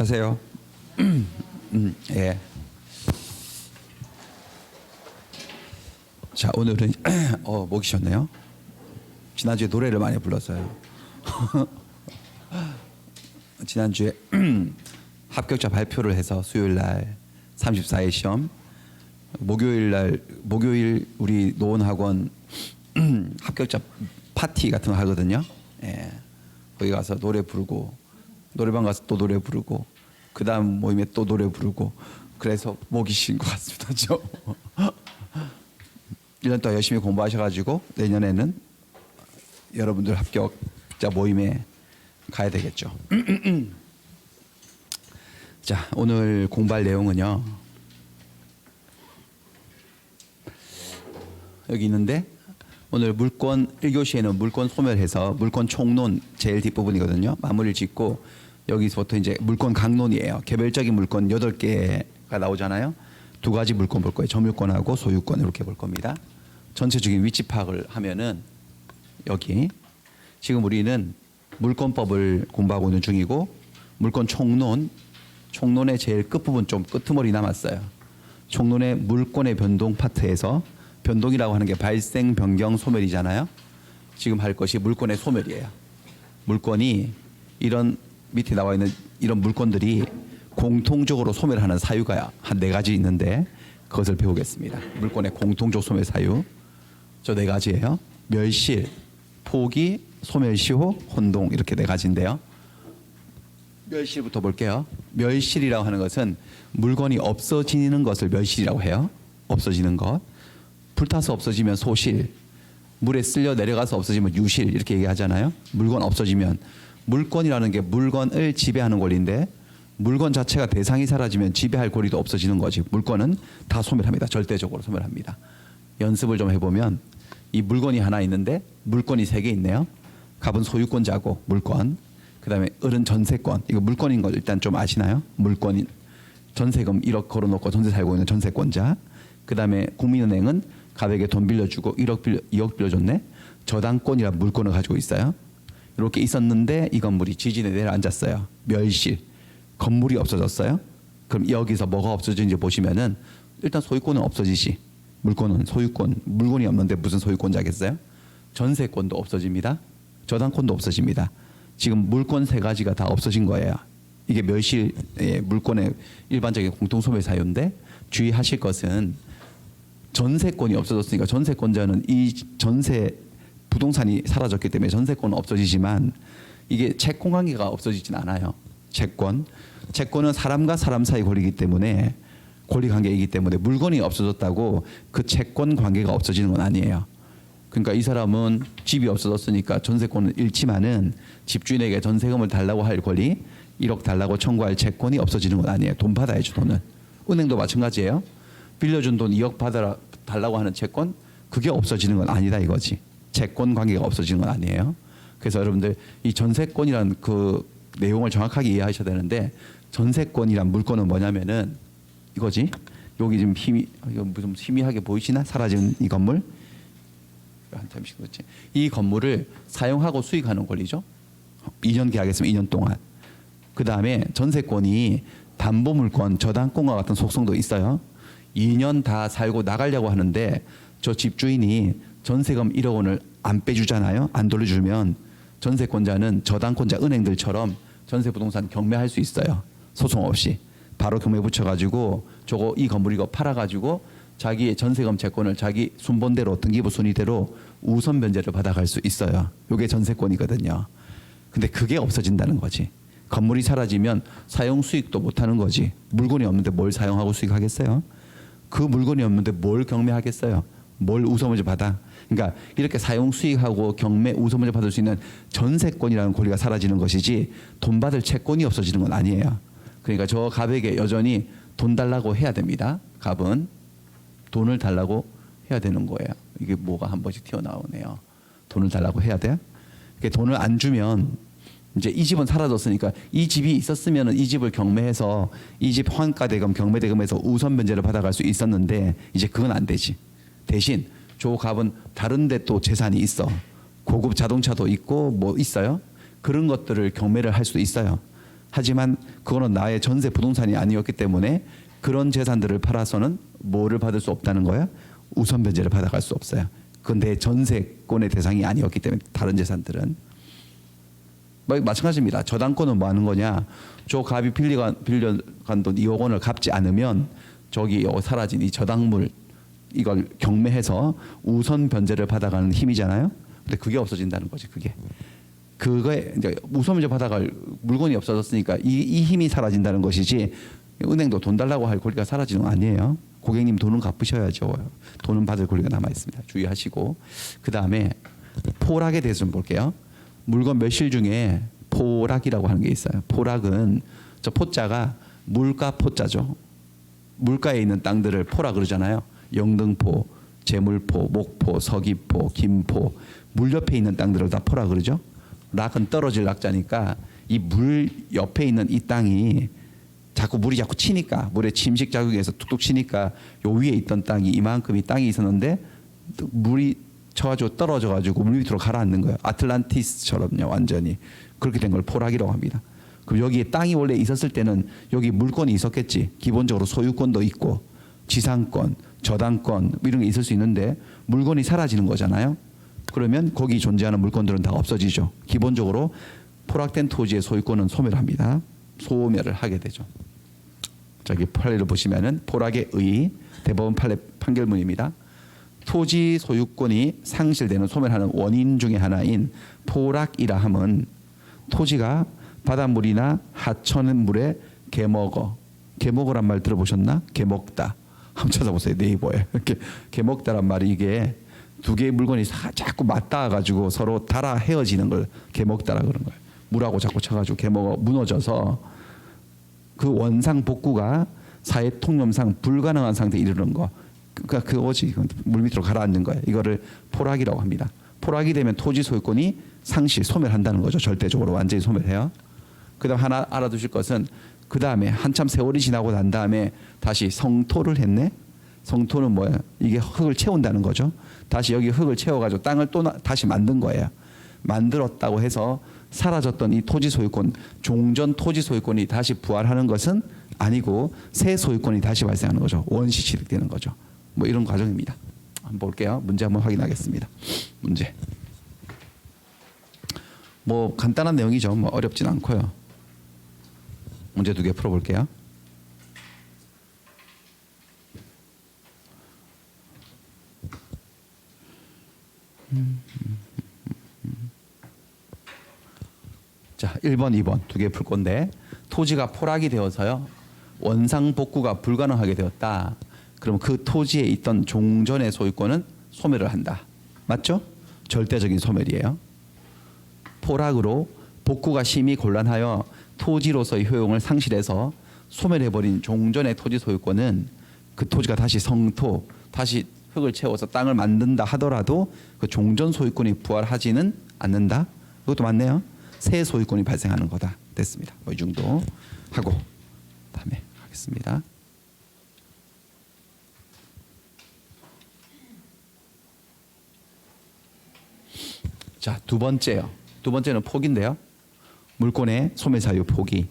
하세요. 예. 자, 오늘은 목이 쉬었네요. 지난주에 노래를 많이 불렀어요. 지난주에 합격자 발표를 해서 수요일 날 34일 시험, 목요일 우리 노원학원 합격자 파티 같은 거 하거든요. 예. 거기 가서 노래 부르고, 노래방 가서 또 노래 부르고, 그 다음 모임에 또 노래 부르고, 그래서 목이 쉰 것 같습니다. 저 1년 동안 열심히 공부하셔가지고 내년에는 여러분들 합격자 모임에 가야 되겠죠. 자, 오늘 공부할 내용은요, 여기 있는데, 오늘 물권 1교시에는 물권 소멸해서 물권 총론 제일 뒷부분이거든요. 마무리를 짓고 여기서부터 이제 물권 강론이에요. 개별적인 물권 8개가 나오잖아요. 두 가지 물권 볼 거예요. 점유권하고 소유권 이렇게 볼 겁니다. 전체적인 위치 파악을 하면은 여기 지금 우리는 물권법을 공부하고 있는 중이고, 물권 총론의 제일 끝부분 좀 끄트머리 남았어요. 총론의 물권의 변동 파트에서 변동이라고 하는 게 발생, 변경, 소멸이잖아요. 지금 할 것이 물권의 소멸이에요. 물권이 이런 밑에 나와 있는 이런 물권들이 공통적으로 소멸하는 사유가 한 4가지 있는데 그것을 배우겠습니다. 물권의 공통적 소멸 사유 저 4가지예요. 멸실, 포기, 소멸시효, 혼동 이렇게 4가지인데요. 멸실부터 볼게요. 멸실이라고 하는 것은 물건이 없어지는 것을 멸실이라고 해요. 없어지는 것. 불타서 없어지면 소실, 물에 쓸려 내려가서 없어지면 유실 이렇게 얘기하잖아요. 물건 없어지면, 물권이라는 게 물건을 지배하는 권리인데 물건 자체가 대상이 사라지면 지배할 권리도 없어지는 거지. 물건은 다 소멸합니다. 절대적으로 소멸합니다. 연습을 좀 해보면 이 물건이 하나 있는데 물건이 3개 있네요. 갑은 소유권자고 물건, 그 다음에 을은 전세권. 이거 물건인 거 일단 좀 아시나요? 물건인 전세금 1억 걸어놓고 전세 살고 있는 전세권자. 그 다음에 국민은행은 갑에게 돈 빌려주고 2억 빌려줬네. 저당권이란 물건을 가지고 있어요. 이렇게 있었는데 이 건물이 지진에 내려앉았어요. 멸실. 건물이 없어졌어요. 그럼 여기서 뭐가 없어지는지 보시면은 일단 소유권은 없어지지. 물건은 소유권. 물건이 없는데 무슨 소유권자겠어요? 전세권도 없어집니다. 저당권도 없어집니다. 지금 물권 3가지가 다 없어진 거예요. 이게 멸실 물권의 일반적인 공통소멸 사유인데 주의하실 것은 전세권이 없어졌으니까 전세권자는 이 전세 부동산이 사라졌기 때문에 전세권은 없어지지만 이게 채권 관계가 없어지진 않아요. 채권은 사람과 사람 사이 권리이기 때문에 권리 관계이기 때문에 물건이 없어졌다고 그 채권 관계가 없어지는 건 아니에요. 그러니까 이 사람은 집이 없어졌으니까 전세권은 잃지만은 집주인에게 전세금을 달라고 할 권리, 1억 달라고 청구할 채권이 없어지는 건 아니에요. 돈 받아야죠. 돈은. 은행도 마찬가지예요. 빌려준 돈 2억 달라고 하는 채권, 그게 없어지는 건 아니다 이거지. 채권 관계가 없어지는 건 아니에요. 그래서 여러분들 이 전세권이란 그 내용을 정확하게 이해하셔야 되는데, 전세권이란 물건은 뭐냐면은 이거지. 여기 지금 이거 좀 희미하게 보이시나? 사라진 이 건물. 한 잠씩 그렇지. 이 건물을 사용하고 수익하는 권리죠. 2년 계약했으면 2년 동안. 그 다음에 전세권이 담보물권, 저당권과 같은 속성도 있어요. 2년 다 살고 나가려고 하는데 저 집주인이 전세금 1억 원을 안 빼주잖아요. 안 돌려주면 전세권자는 저당권자 은행들처럼 전세부동산 경매할 수 있어요. 소송 없이. 바로 경매 붙여가지고 저거 이 건물 이거 팔아가지고 자기의 전세금 채권을 자기 순번대로 등기부 순위대로 우선 변제를 받아갈 수 있어요. 이게 전세권이거든요. 근데 그게 없어진다는 거지. 건물이 사라지면 사용 수익도 못하는 거지. 물건이 없는데 뭘 사용하고 수익하겠어요? 그 물건이 없는데 뭘 경매하겠어요? 뭘 우선문제 받아? 그러니까 이렇게 사용 수익하고 경매 우선문제 받을 수 있는 전세권이라는 권리가 사라지는 것이지 돈 받을 채권이 없어지는 건 아니에요. 그러니까 저 갑에게 여전히 돈 달라고 해야 됩니다. 갑은 돈을 달라고 해야 되는 거예요. 이게 뭐가 한 번씩 튀어나오네요. 돈을 달라고 해야 돼? 돈을 안 주면 이제 이 집은 사라졌으니까 이 집이 있었으면 이 집을 경매해서 이 집 환가대금, 경매대금에서 우선 변제를 받아갈 수 있었는데 이제 그건 안 되지. 대신 조 갑은 다른 데 또 재산이 있어. 고급 자동차도 있고 뭐 있어요. 그런 것들을 경매를 할 수도 있어요. 하지만 그거는 나의 전세 부동산이 아니었기 때문에 그런 재산들을 팔아서는 뭐를 받을 수 없다는 거야? 우선 변제를 받아갈 수 없어요. 그건 내 전세권의 대상이 아니었기 때문에 다른 재산들은 마찬가지입니다. 저당권은 뭐 하는 거냐? 저 갑이 빌려간 돈 2억 원을 갚지 않으면 저기 사라진 이 저당물 이걸 경매해서 우선 변제를 받아가는 힘이잖아요. 근데 그게 없어진다는 거지. 그거에 이제 우선 변제 받아갈 물건이 없어졌으니까 이 힘이 사라진다는 것이지. 은행도 돈 달라고 할 권리가 사라지는 건 아니에요. 고객님 돈은 갚으셔야죠. 돈은 받을 권리가 남아 있습니다. 주의하시고 그 다음에 포락에 대해서 좀 볼게요. 물건 매실 중에 포락이라고 하는 게 있어요. 포락은 저 포자가 물가 포자죠. 물가에 있는 땅들을 포라 그러잖아요. 영등포, 제물포, 목포, 서귀포, 김포 물 옆에 있는 땅들을 다 포라 그러죠. 락은 떨어질 락자니까 이 물 옆에 있는 이 땅이 물이 자꾸 치니까 물에 침식 자국에서 툭툭 치니까 요 위에 있던 땅이 이만큼이 땅이 있었는데 물이 쳐가지고 떨어져가지고 물 밑으로 가라앉는 거예요. 아틀란티스처럼요. 완전히 그렇게 된 걸 포락이라고 합니다. 그럼 여기에 땅이 원래 있었을 때는 여기 물건이 있었겠지. 기본적으로 소유권도 있고 지상권, 저당권 이런 게 있을 수 있는데 물건이 사라지는 거잖아요. 그러면 거기 존재하는 물건들은 다 없어지죠. 기본적으로 포락된 토지의 소유권은 소멸합니다. 소멸을 하게 되죠. 저기 판례를 보시면은 포락의 의 대법원 판결문입니다. 토지 소유권이 상실되는 소멸하는 원인 중에 하나인 포락이라 함은 토지가 바닷물이나 하천물에 개먹어란 말 들어보셨나? 개먹다. 한번 찾아보세요. 네이버에. 이렇게 개먹다란 말이 이게 두 개의 물건이 자꾸 맞닿아 가지고 서로 달아 헤어지는 걸 개먹다라 그런 거예요. 물하고 자꾸 쳐가지고 개먹어 무너져서 그 원상 복구가 사회 통념상 불가능한 상태에 이르는 거. 그러니까 그거지. 물 밑으로 가라앉는 거예요. 이거를 포락이라고 합니다. 포락이 되면 토지 소유권이 소멸한다는 거죠. 절대적으로 완전히 소멸해요. 그다음 하나 알아두실 것은 그 다음에 한참 세월이 지나고 난 다음에 다시 성토를 했네. 성토는 뭐예요? 이게 흙을 채운다는 거죠. 다시 여기 흙을 채워가지고 땅을 또 다시 만든 거예요. 만들었다고 해서 사라졌던 이 토지 소유권, 종전 토지 소유권이 다시 부활하는 것은 아니고 새 소유권이 다시 발생하는 거죠. 원시 취득되는 거죠. 뭐 이런 과정입니다. 한번 볼게요. 문제 한번 확인하겠습니다. 문제. 뭐 간단한 내용이죠. 뭐 어렵진 않고요. 문제 2개 풀어볼게요. 자, 1번, 2번 2개 풀 건데 토지가 포락이 되어서요. 원상 복구가 불가능하게 되었다. 그럼 그 토지에 있던 종전의 소유권은 소멸을 한다. 맞죠? 절대적인 소멸이에요. 포락으로 복구가 심히 곤란하여 토지로서의 효용을 상실해서 소멸해버린 종전의 토지 소유권은 그 토지가 다시 성토, 다시 흙을 채워서 땅을 만든다 하더라도 그 종전 소유권이 부활하지는 않는다. 그것도 맞네요. 새 소유권이 발생하는 거다. 됐습니다. 이 정도 하고 다음에 하겠습니다. 자, 두 번째요. 두 번째는 포기인데요. 물권의 소멸 사유 포기.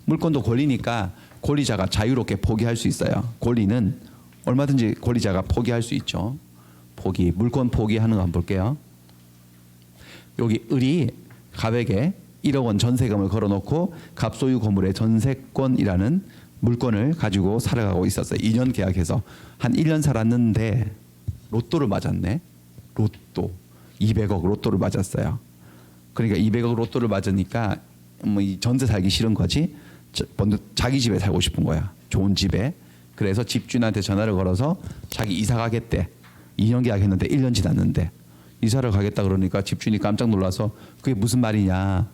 물권도 권리니까 권리자가 자유롭게 포기할 수 있어요. 권리는 얼마든지 권리자가 포기할 수 있죠. 포기, 물권 포기하는 거 한번 볼게요. 여기 을이 갑에게 1억 원 전세금을 걸어놓고 갑소유 건물의 전세권이라는 물건을 가지고 살아가고 있었어요. 2년 계약해서 한 1년 살았는데 로또를 맞았네. 로또 200억 로또를 맞았어요. 그러니까 200억 로또를 맞으니까 뭐 이 전세 살기 싫은 거지. 먼저 자기 집에 살고 싶은 거야. 좋은 집에. 그래서 집주인한테 전화를 걸어서 자기 이사 가겠대. 2년 계약했는데 1년 지났는데 이사를 가겠다 그러니까 집주인이 깜짝 놀라서 그게 무슨 말이냐.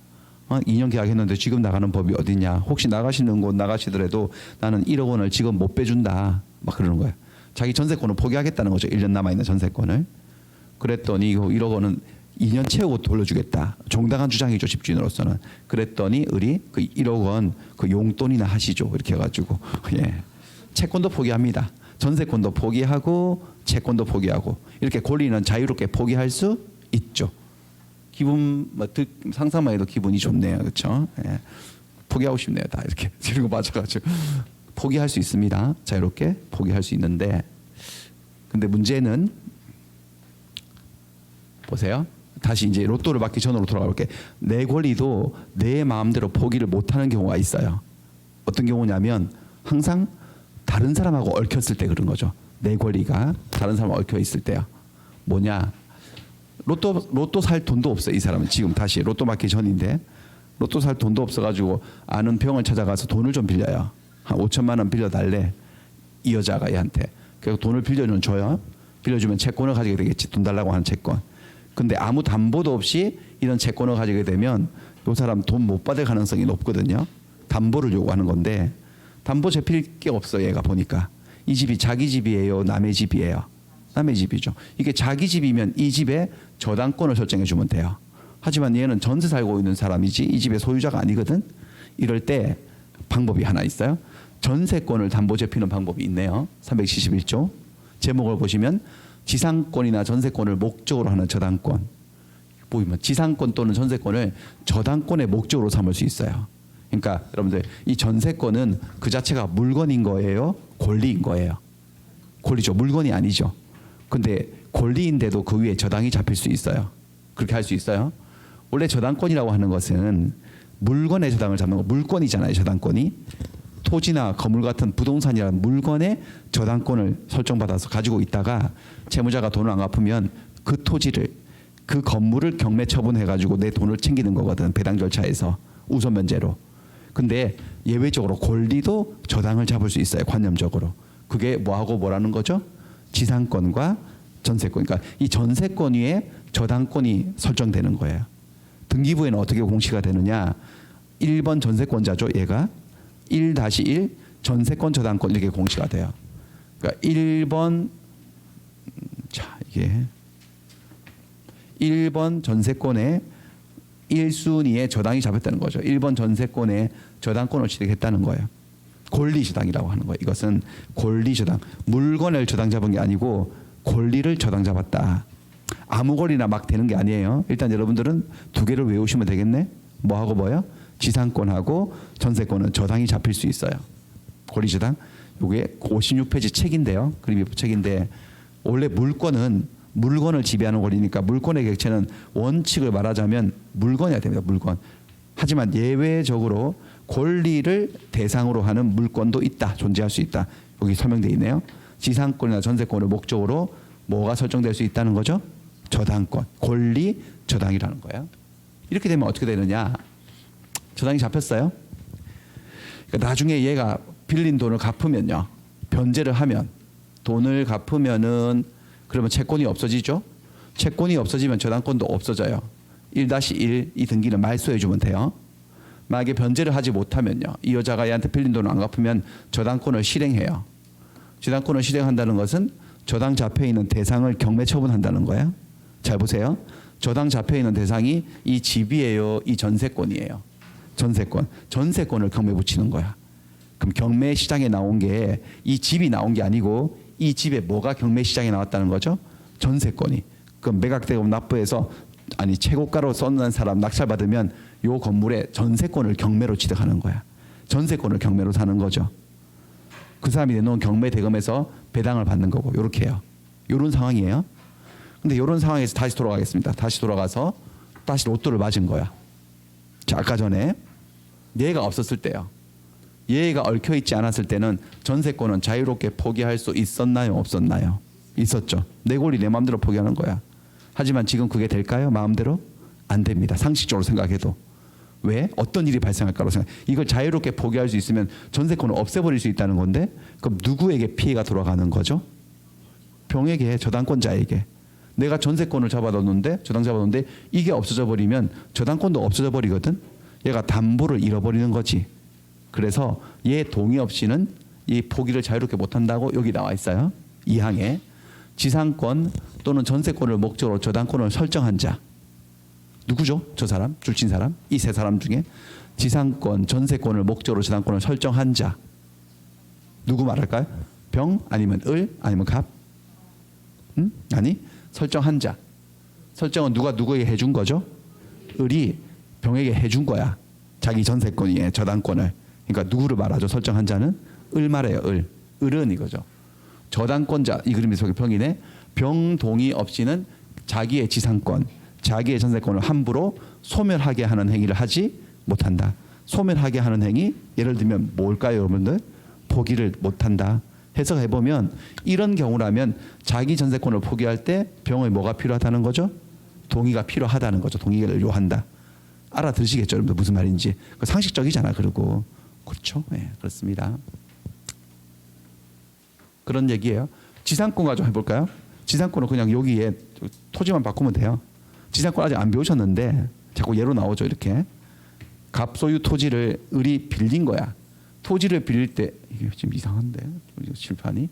2년 계약했는데 지금 나가는 법이 어디냐. 혹시 나가시는 곳 나가시더라도 나는 1억 원을 지금 못 빼준다. 막 그러는 거야. 자기 전세권을 포기하겠다는 거죠. 1년 남아있는 전세권을. 그랬더니 1억 원은 2년 채우고 돌려주겠다. 정당한 주장이죠. 집주인으로서는. 그랬더니 을이 그 1억 원 그 용돈이나 하시죠. 이렇게 해가지고 예. 채권도 포기합니다. 전세권도 포기하고 채권도 포기하고 이렇게 권리는 자유롭게 포기할 수 있죠. 기분 상상만 해도 기분이 좋네요. 그렇죠? 예. 포기하고 싶네요. 다 이렇게 이런 거 맞아가지고 포기할 수 있습니다. 자유롭게 포기할 수 있는데, 근데 문제는 보세요. 다시 이제 로또를 받기 전으로 돌아가 볼게. 내 권리도 내 마음대로 포기를 못하는 경우가 있어요. 어떤 경우냐면 항상 다른 사람하고 얽혔을 때 그런 거죠. 내 권리가 다른 사람하고 얽혀 있을 때요. 뭐냐? 로또 살 돈도 없어. 이 사람은 지금 다시 로또 받기 전인데 로또 살 돈도 없어가지고 아는 병을 찾아가서 돈을 좀 빌려요. 한 5천만 원 빌려달래. 이 여자가 얘한테. 그래서 돈을 빌려는 줘요. 빌려주면 채권을 가지게 되겠지. 돈 달라고 하는 채권. 근데 아무 담보도 없이 이런 채권을 가지게 되면 이 사람 돈 못 받을 가능성이 높거든요. 담보를 요구하는 건데 담보 잡힐 게 없어. 얘가 보니까 이 집이 자기 집이에요, 남의 집이에요? 남의 집이죠. 이게 자기 집이면 이 집에 저당권을 설정해 주면 돼요. 하지만 얘는 전세 살고 있는 사람이지 이 집의 소유자가 아니거든. 이럴 때 방법이 하나 있어요. 전세권을 담보 잡히는 방법이 있네요. 371조 제목을 보시면 지상권이나 전세권을 목적으로 하는 저당권. 보이면 지상권 또는 전세권을 저당권의 목적으로 삼을 수 있어요. 그러니까 여러분들 이 전세권은 그 자체가 물건인 거예요, 권리인 거예요? 권리죠. 물건이 아니죠. 근데 권리인데도 그 위에 저당이 잡힐 수 있어요. 그렇게 할 수 있어요. 원래 저당권이라고 하는 것은 물건의 저당을 잡는 거. 물건이잖아요. 저당권이 토지나 건물 같은 부동산이라는 물건의 저당권을 설정받아서 가지고 있다가 채무자가 돈을 안 갚으면 그 토지를 그 건물을 경매 처분해가지고 내 돈을 챙기는 거거든. 배당 절차에서 우선 면제로. 근데 예외적으로 권리도 저당을 잡을 수 있어요. 관념적으로. 그게 뭐하고 뭐라는 거죠? 지상권과 전세권. 그러니까 이 전세권 위에 저당권이 설정되는 거예요. 등기부에는 어떻게 공시가 되느냐? 1번 전세권자죠. 얘가 1-1 전세권 저당권 이렇게 공시가 돼요. 그러니까 1번 자 이게 1번 전세권의 1순위에 저당이 잡혔다는 거죠. 1번 전세권에 저당권을 취득했다는 거예요. 권리저당이라고 하는 거예요. 이것은 권리저당. 물건을 저당 잡은 게 아니고 권리를 저당 잡았다. 아무 권리나 막 되는 게 아니에요. 일단 여러분들은 두 개를 외우시면 되겠네. 뭐하고 뭐요? 지상권하고 전세권은 저당이 잡힐 수 있어요. 권리저당. 이게 56페이지 책인데요. 그림이 책인데 원래 물건은 물건을 지배하는 권리니까 물건의 객체는 원칙을 말하자면 물건이어야 됩니다. 물건. 하지만 예외적으로 권리를 대상으로 하는 물건도 있다. 존재할 수 있다. 여기 설명되어 있네요. 지상권이나 전세권을 목적으로 뭐가 설정될 수 있다는 거죠? 저당권. 권리 저당이라는 거예요. 이렇게 되면 어떻게 되느냐? 저당이 잡혔어요. 그러니까 나중에 얘가 빌린 돈을 갚으면요. 변제를 하면 돈을 갚으면은 그러면 채권이 없어지죠. 채권이 없어지면 저당권도 없어져요. 1-1 이 등기는 말소해 주면 돼요. 만약에 변제를 하지 못하면요. 이 여자가 얘한테 빌린 돈을 안 갚으면 저당권을 실행해요. 저당권을 실행한다는 것은 저당 잡혀 있는 대상을 경매 처분한다는 거예요. 잘 보세요. 저당 잡혀 있는 대상이 이 집이에요, 이 전세권이에요. 전세권. 전세권을 경매 붙이는 거야. 그럼 경매 시장에 나온 게 이 집이 나온 게 아니고 이 집에 뭐가 경매 시장에 나왔다는 거죠? 전세권이. 그럼 매각대금 납부해서 아니 최고가로 쏟는 사람 낙찰받으면 요 건물의 전세권을 경매로 취득하는 거야. 전세권을 경매로 사는 거죠. 그 사람이 내놓은 경매 대금에서 배당을 받는 거고 이렇게 해요. 이런 상황이에요. 근데 이런 상황에서 다시 돌아가겠습니다. 다시 돌아가서 다시 로또를 맞은 거야. 자, 아까 전에 얘가 없었을 때요. 얘가 얽혀 있지 않았을 때는 전세권은 자유롭게 포기할 수 있었나요? 없었나요? 있었죠. 내 권리 내 마음대로 포기하는 거야. 하지만 지금 그게 될까요? 마음대로? 안 됩니다. 상식적으로 생각해도. 왜? 어떤 일이 발생할까로 생각. 이걸 자유롭게 포기할 수 있으면 전세권을 없애버릴 수 있다는 건데 그럼 누구에게 피해가 돌아가는 거죠? 병에게, 저당권자에게. 내가 전세권을 잡아뒀는데 저당 잡아뒀는데 이게 없어져 버리면 저당권도 없어져 버리거든. 얘가 담보를 잃어버리는 거지. 그래서 얘 동의 없이는 이 포기를 자유롭게 못한다고 여기 나와 있어요. 2항에 지상권 또는 전세권을 목적으로 저당권을 설정한 자. 누구죠? 저 사람, 줄친 사람, 이 세 사람 중에 지상권, 전세권을 목적으로 저당권을 설정한 자. 누구 말할까요? 병 아니면 을 아니면 갑? 아니 설정한 자. 설정은 누가 누구에게 해준 거죠? 을이 병에게 해준 거야. 자기 전세권 위에 저당권을. 그러니까 누구를 말하죠? 설정한 자는 을 말해요. 을은 이거죠. 저당권자 이 그림이 속의 병이네. 병동의 없이는 자기의 지상권, 자기의 전세권을 함부로 소멸하게 하는 행위를 하지 못한다. 소멸하게 하는 행위 예를 들면 뭘까요, 여러분들? 포기를 못한다. 해석해 보면 이런 경우라면 자기 전세권을 포기할 때 병의 뭐가 필요하다는 거죠? 동의가 필요하다는 거죠. 동의를 요한다. 알아들으시겠죠, 여러분들 무슨 말인지. 상식적이잖아. 그리고 그렇죠. 네, 그렇습니다. 그런 얘기예요. 지상권 가지고 해볼까요? 지상권은 그냥 여기에 토지만 바꾸면 돼요. 지상권 아직 안 배우셨는데 자꾸 예로 나오죠. 이렇게 갑소유 토지를 을이 빌린 거야. 토지를 빌릴 때 이게 지금 이상한데 칠판이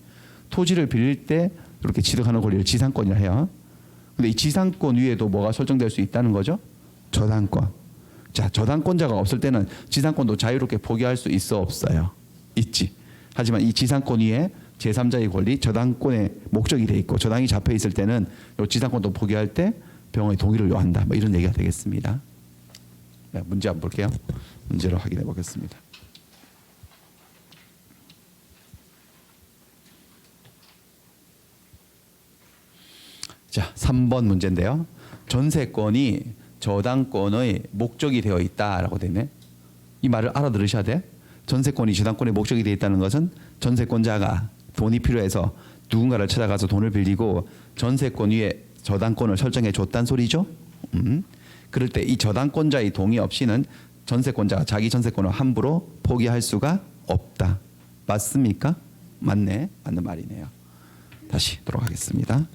토지를 빌릴 때 이렇게 취득하는 권리를 지상권이라 해요. 근데 이 지상권 위에도 뭐가 설정될 수 있다는 거죠? 저당권. 자, 저당권자가 없을 때는 지상권도 자유롭게 포기할 수 있어 없어요? 있지. 하지만 이 지상권 위에 제3자의 권리, 저당권의 목적이 돼 있고 저당이 잡혀 있을 때는 이 지상권도 포기할 때 병의 동의를 요한다. 뭐 이런 얘기가 되겠습니다. 네, 문제 한번 볼게요. 문제로 확인해 보겠습니다. 자, 3번 문제인데요. 전세권이 저당권의 목적이 되어 있다라고 되네. 이 말을 알아들으셔야 돼. 전세권이 저당권의 목적이 되어 있다는 것은 전세권자가 돈이 필요해서 누군가를 찾아가서 돈을 빌리고 전세권 위에 저당권을 설정해 줬단 소리죠. 그럴 때 이 저당권자의 동의 없이는 전세권자가 자기 전세권을 함부로 포기할 수가 없다. 맞습니까? 맞네. 맞는 말이네요. 다시 돌아가겠습니다.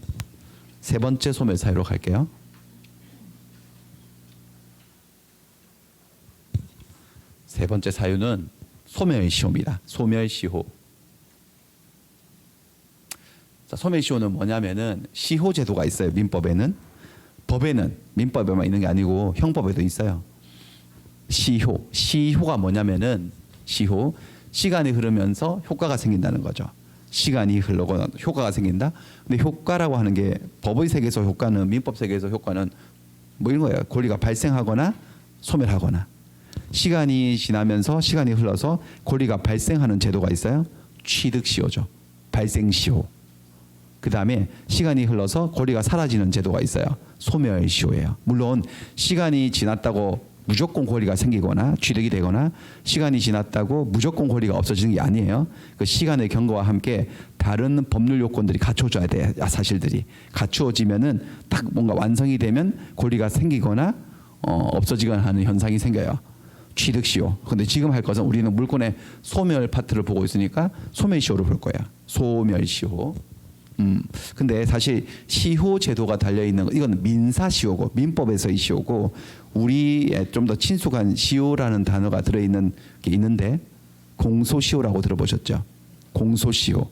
세 번째 소멸 사유로 갈게요. 세 번째 사유는 소멸시효입니다. 소멸시효. 자, 소멸시효는 뭐냐면은 시효 제도가 있어요. 민법에는. 법에는 민법에만 있는 게 아니고 형법에도 있어요. 시효가 뭐냐면은 시간이 흐르면서 효과가 생긴다는 거죠. 시간이 흐르고 효과가 생긴다. 근데 효과라고 하는 게 법의 세계에서 효과는 민법 세계에서 효과는 뭐 이런 거예요. 권리가 발생하거나 소멸하거나. 시간이 지나면서 시간이 흘러서 권리가 발생하는 제도가 있어요. 취득시효죠. 발생시효. 그 다음에 시간이 흘러서 권리가 사라지는 제도가 있어요. 소멸시효예요. 물론 시간이 지났다고 무조건 권리가 생기거나 취득이 되거나 시간이 지났다고 무조건 권리가 없어지는 게 아니에요. 그 시간의 경과와 함께 다른 법률 요건들이 갖춰져야 돼요. 사실들이 갖추어지면은 딱 뭔가 완성이 되면 권리가 생기거나 없어지거나 하는 현상이 생겨요. 취득시효. 근데 지금 할 것은 우리는 물권의 소멸 파트를 보고 있으니까 소멸시효를 볼 거야. 소멸시효. 근데 사실 시효 제도가 달려 있는 거 이건 민사시효고 민법에서의 시효고 우리에 좀 더 친숙한 시효라는 단어가 들어 있는 게 있는데 공소시효라고 들어보셨죠? 공소시효.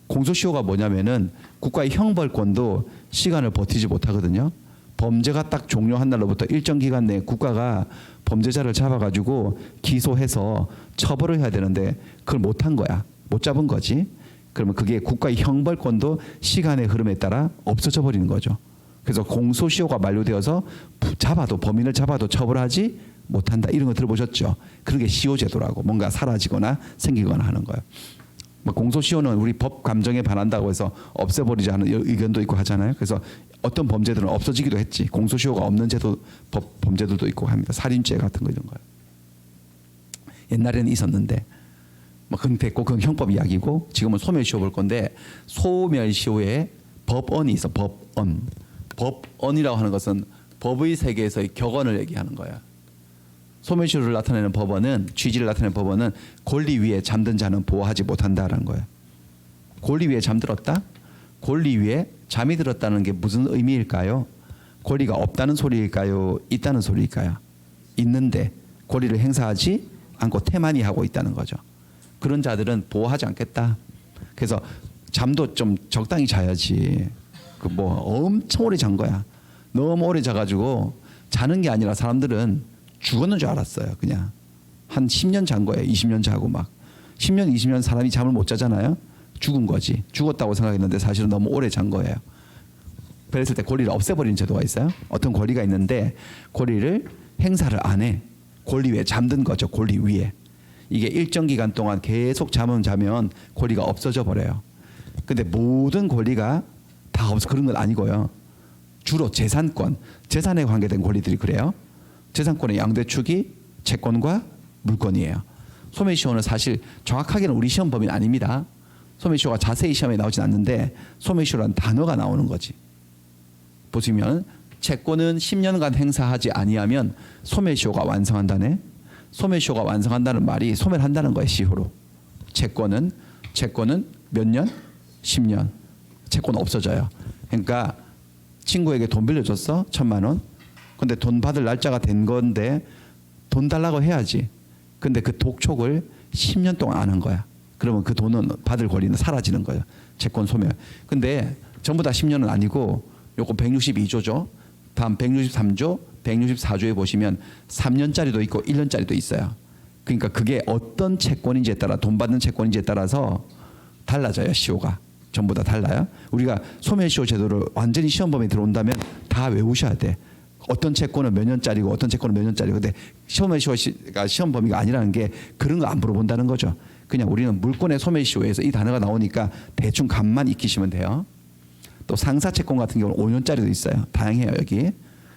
공소시효가 뭐냐면은 국가의 형벌권도 시간을 버티지 못하거든요. 범죄가 딱 종료한 날로부터 일정 기간 내에 국가가 범죄자를 잡아가지고 기소해서 처벌을 해야 되는데 그걸 못한 거야. 못 잡은 거지. 그러면 그게 국가의 형벌권도 시간의 흐름에 따라 없어져 버리는 거죠. 그래서 공소시효가 만료되어서 범인을 잡아도 처벌하지 못한다. 이런 거 들어보셨죠? 그런 게 시효제도라고 뭔가 사라지거나 생기거나 하는 거예요. 뭐 공소시효는 우리 법 감정에 반한다고 해서 없애버리자는 의견도 있고 하잖아요. 그래서 어떤 범죄들은 없어지기도 했지. 공소시효가 없는 제도 범죄들도 있고 합니다. 살인죄 같은 거 이런 거예요. 옛날에는 있었는데 뭐 그건 됐고 그건 형법 이야기고 지금은 소멸시효 볼 건데 소멸시효에 법언이 있어. 법언이라고 하는 것은 법의 세계에서의 격언을 얘기하는 거야. 소멸시효를 나타내는 법언은 취지를 나타내는 법언은 권리 위에 잠든 자는 보호하지 못한다라는 거야. 권리 위에 잠들었다? 권리 위에 잠이 들었다는 게 무슨 의미일까요? 권리가 없다는 소리일까요? 있다는 소리일까요? 있는데 권리를 행사하지 않고 태만히 하고 있다는 거죠. 그런 자들은 보호하지 않겠다. 그래서 잠도 좀 적당히 자야지. 그 뭐 엄청 오래 잔 거야. 너무 오래 자가지고 자는 게 아니라 사람들은 죽었는 줄 알았어요. 그냥 한 10년 잔 거예요. 20년 자고 막 10년, 20년 사람이 잠을 못 자잖아요. 죽은 거지. 죽었다고 생각했는데 사실은 너무 오래 잔 거예요. 그랬을 때 권리를 없애버리는 제도가 있어요. 어떤 권리가 있는데 권리를 행사를 안 해. 권리 위에 잠든 거죠. 권리 위에. 이게 일정 기간 동안 계속 잠을 자면 권리가 없어져 버려요. 근데 모든 권리가 다 없어 그런 건 아니고요. 주로 재산권, 재산에 관계된 권리들이 그래요. 재산권의 양대축이 채권과 물권이에요. 소매시효는 사실 정확하게는 우리 시험 범위는 아닙니다. 소매시효가 자세히 시험에 나오진 않는데 소매시효라는 단어가 나오는 거지. 보시면 채권은 10년간 행사하지 아니하면 소매시효가 완성한다네. 소매시효가 완성한다는 말이 소매를 한다는 거예요. 시효로. 채권은 몇 년? 10년. 채권 없어져요. 그러니까 친구에게 돈 빌려줬어. 1,000만 원. 근데 돈 받을 날짜가 된 건데 돈 달라고 해야지. 근데 그 독촉을 10년 동안 안 한 거야. 그러면 그 돈은 받을 권리는 사라지는 거예요. 채권 소멸. 근데 전부 다 10년은 아니고 요거 162조죠. 다음 163조, 164조에 보시면 3년짜리도 있고 1년짜리도 있어요. 그러니까 그게 어떤 채권인지에 따라 돈 받는 채권인지에 따라서 달라져요. 시효가. 전부 다 달라요. 우리가 소매시효 제도를 완전히 시험 범위에 들어온다면 다 외우셔야 돼. 어떤 채권은 몇 년짜리고 어떤 채권은 몇 년짜리고. 근데 소매시효가 시험 범위가 아니라는 게 그런 거 안 물어본다는 거죠. 그냥 우리는 물권의 소매시효에서 이 단어가 나오니까 대충 감만 익히시면 돼요. 또 상사채권 같은 경우는 5년짜리도 있어요. 다양해요 여기.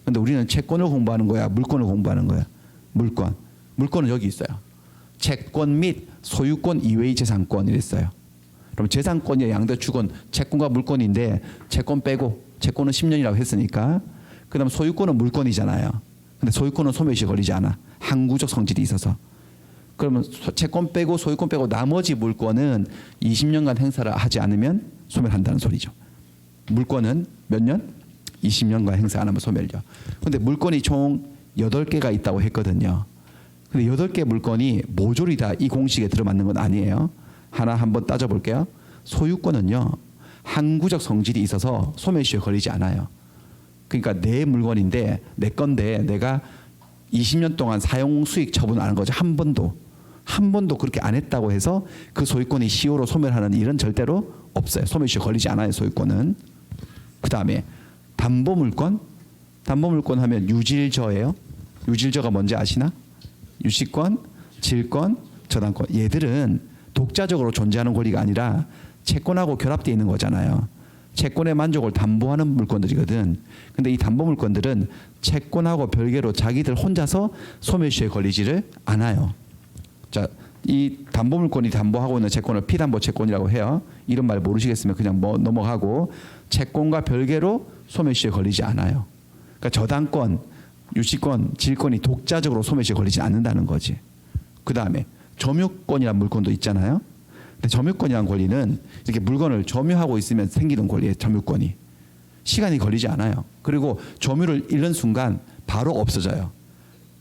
근데 우리는 채권을 공부하는 거야, 물권을 공부하는 거야. 물권. 물권은 여기 있어요. 채권 및 소유권 이외의 재산권 이랬어요. 그럼 재산권의 양대축은 채권과 물권인데 채권 빼고 채권은 10년이라고 했으니까 그다음 소유권은 물권이잖아요. 근데 소유권은 소매시효 걸리지 않아. 항구적 성질이 있어서. 그러면 채권 빼고 소유권 빼고 나머지 물권은 20년간 행사를 하지 않으면 소멸한다는 소리죠. 물권은 몇 년? 20년간 행사 안 하면 소멸이죠. 근데 물권이 총 8개가 있다고 했거든요. 근데 8개 물권이 모조리 다 이 공식에 들어맞는 건 아니에요. 하나 한번 따져볼게요. 소유권은요. 항구적 성질이 있어서 소멸시효에 걸리지 않아요. 그러니까 내 물건인데 내 건데 내가 20년 동안 사용 수익 처분 안 한 거죠. 한 번도 그렇게 안 했다고 해서 그 소유권이 시효로 소멸하는 일은 절대로 없어요. 소멸시효에 걸리지 않아요. 소유권은. 그다음에 담보물권. 담보물권 하면 유질저예요. 유질저가 뭔지 아시나? 유치권, 질권, 저당권. 얘들은 독자적으로 존재하는 권리가 아니라 채권하고 결합되어 있는 거잖아요. 채권의 만족을 담보하는 물건들이거든. 근데 이 담보 물건들은 채권하고 별개로 자기들 혼자서 소멸시효에 걸리지를 않아요. 자, 이 담보 물건이 담보하고 있는 채권을 피담보 채권이라고 해요. 이런 말 모르시겠으면 그냥 넘어가고 채권과 별개로 소멸시효에 걸리지 않아요. 그러니까 저당권, 유치권, 질권이 독자적으로 소멸시효에 걸리지 않는다는 거지. 그 다음에 점유권이라는 물건도 있잖아요. 근데 점유권이라는 권리는 이렇게 물건을 점유하고 있으면 생기는 권리예요. 점유권이. 시간이 걸리지 않아요. 그리고 점유를 잃는 순간 바로 없어져요.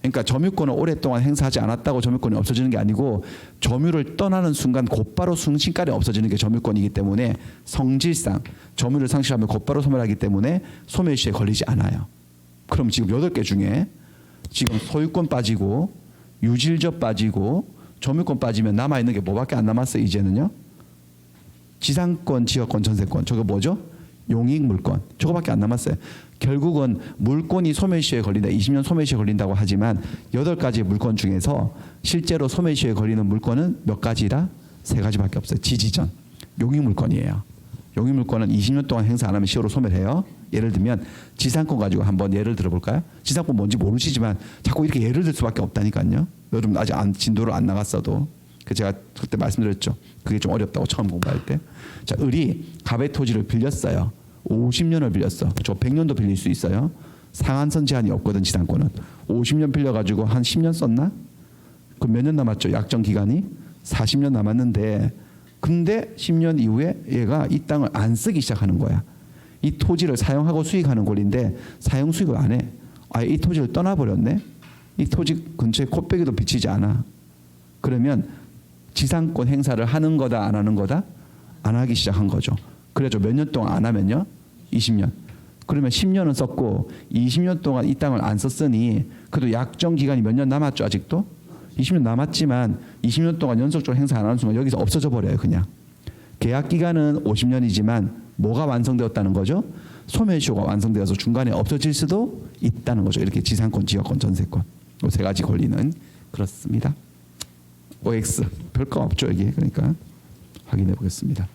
그러니까 점유권을 오랫동안 행사하지 않았다고 점유권이 없어지는 게 아니고 점유를 떠나는 순간 곧바로 순식간에 없어지는 게 점유권이기 때문에 성질상 점유를 상실하면 곧바로 소멸하기 때문에 소멸시효에 걸리지 않아요. 그럼 지금 8개 중에 지금 소유권 빠지고 유질적 빠지고 점유권 빠지면 남아있는 게 뭐밖에 안 남았어요. 이제는요. 지상권, 지역권, 전세권. 저거 뭐죠? 용익물권. 저거밖에 안 남았어요. 결국은 물권이 소멸시효에 걸린다. 20년 소멸시효에 걸린다고 하지만 8가지 물권 중에서 실제로 소멸시효에 걸리는 물권은 몇 가지라? 3가지밖에 없어요. 지지전. 용익물권이에요. 용익물권은 20년 동안 행사 안 하면 시효로 소멸해요. 예를 들면 지상권 가지고 한번 예를 들어볼까요? 지상권 뭔지 모르시지만 자꾸 이렇게 예를 들 수밖에 없다니까요. 여러분 아직 진도를 안 나갔어도 제가 그때 말씀드렸죠. 그게 좀 어렵다고 처음 공부할 때. 자, 을이 갑의 토지를 빌렸어요. 50년을 빌렸어. 저 100년도 빌릴 수 있어요. 상한선 제한이 없거든. 지상권은. 50년 빌려가지고 한 10년 썼나? 그럼 몇 년 남았죠? 약정 기간이 40년 남았는데 근데 10년 이후에 얘가 이 땅을 안 쓰기 시작하는 거야. 이 토지를 사용하고 수익하는 권리인데 사용 수익을 안 해. 아예 이 토지를 떠나버렸네. 이 토지 근처에 코빼기도 비치지 않아. 그러면 지상권 행사를 하는 거다 안 하는 거다? 안 하기 시작한 거죠. 그래서 몇 년 동안 안 하면요? 20년. 그러면 10년은 썼고 20년 동안 이 땅을 안 썼으니 그래도 약정 기간이 몇 년 남았죠 아직도? 20년 남았지만 20년 동안 연속적으로 행사 안 하는 순간 여기서 없어져 버려요 그냥. 계약 기간은 50년이지만 뭐가 완성되었다는 거죠? 소멸시효가 완성되어서 중간에 없어질 수도 있다는 거죠. 이렇게 지상권, 지역권, 전세권. 이 세 가지 권리는 그렇습니다. OX 별거 없죠 여기. 그러니까 확인해 보겠습니다.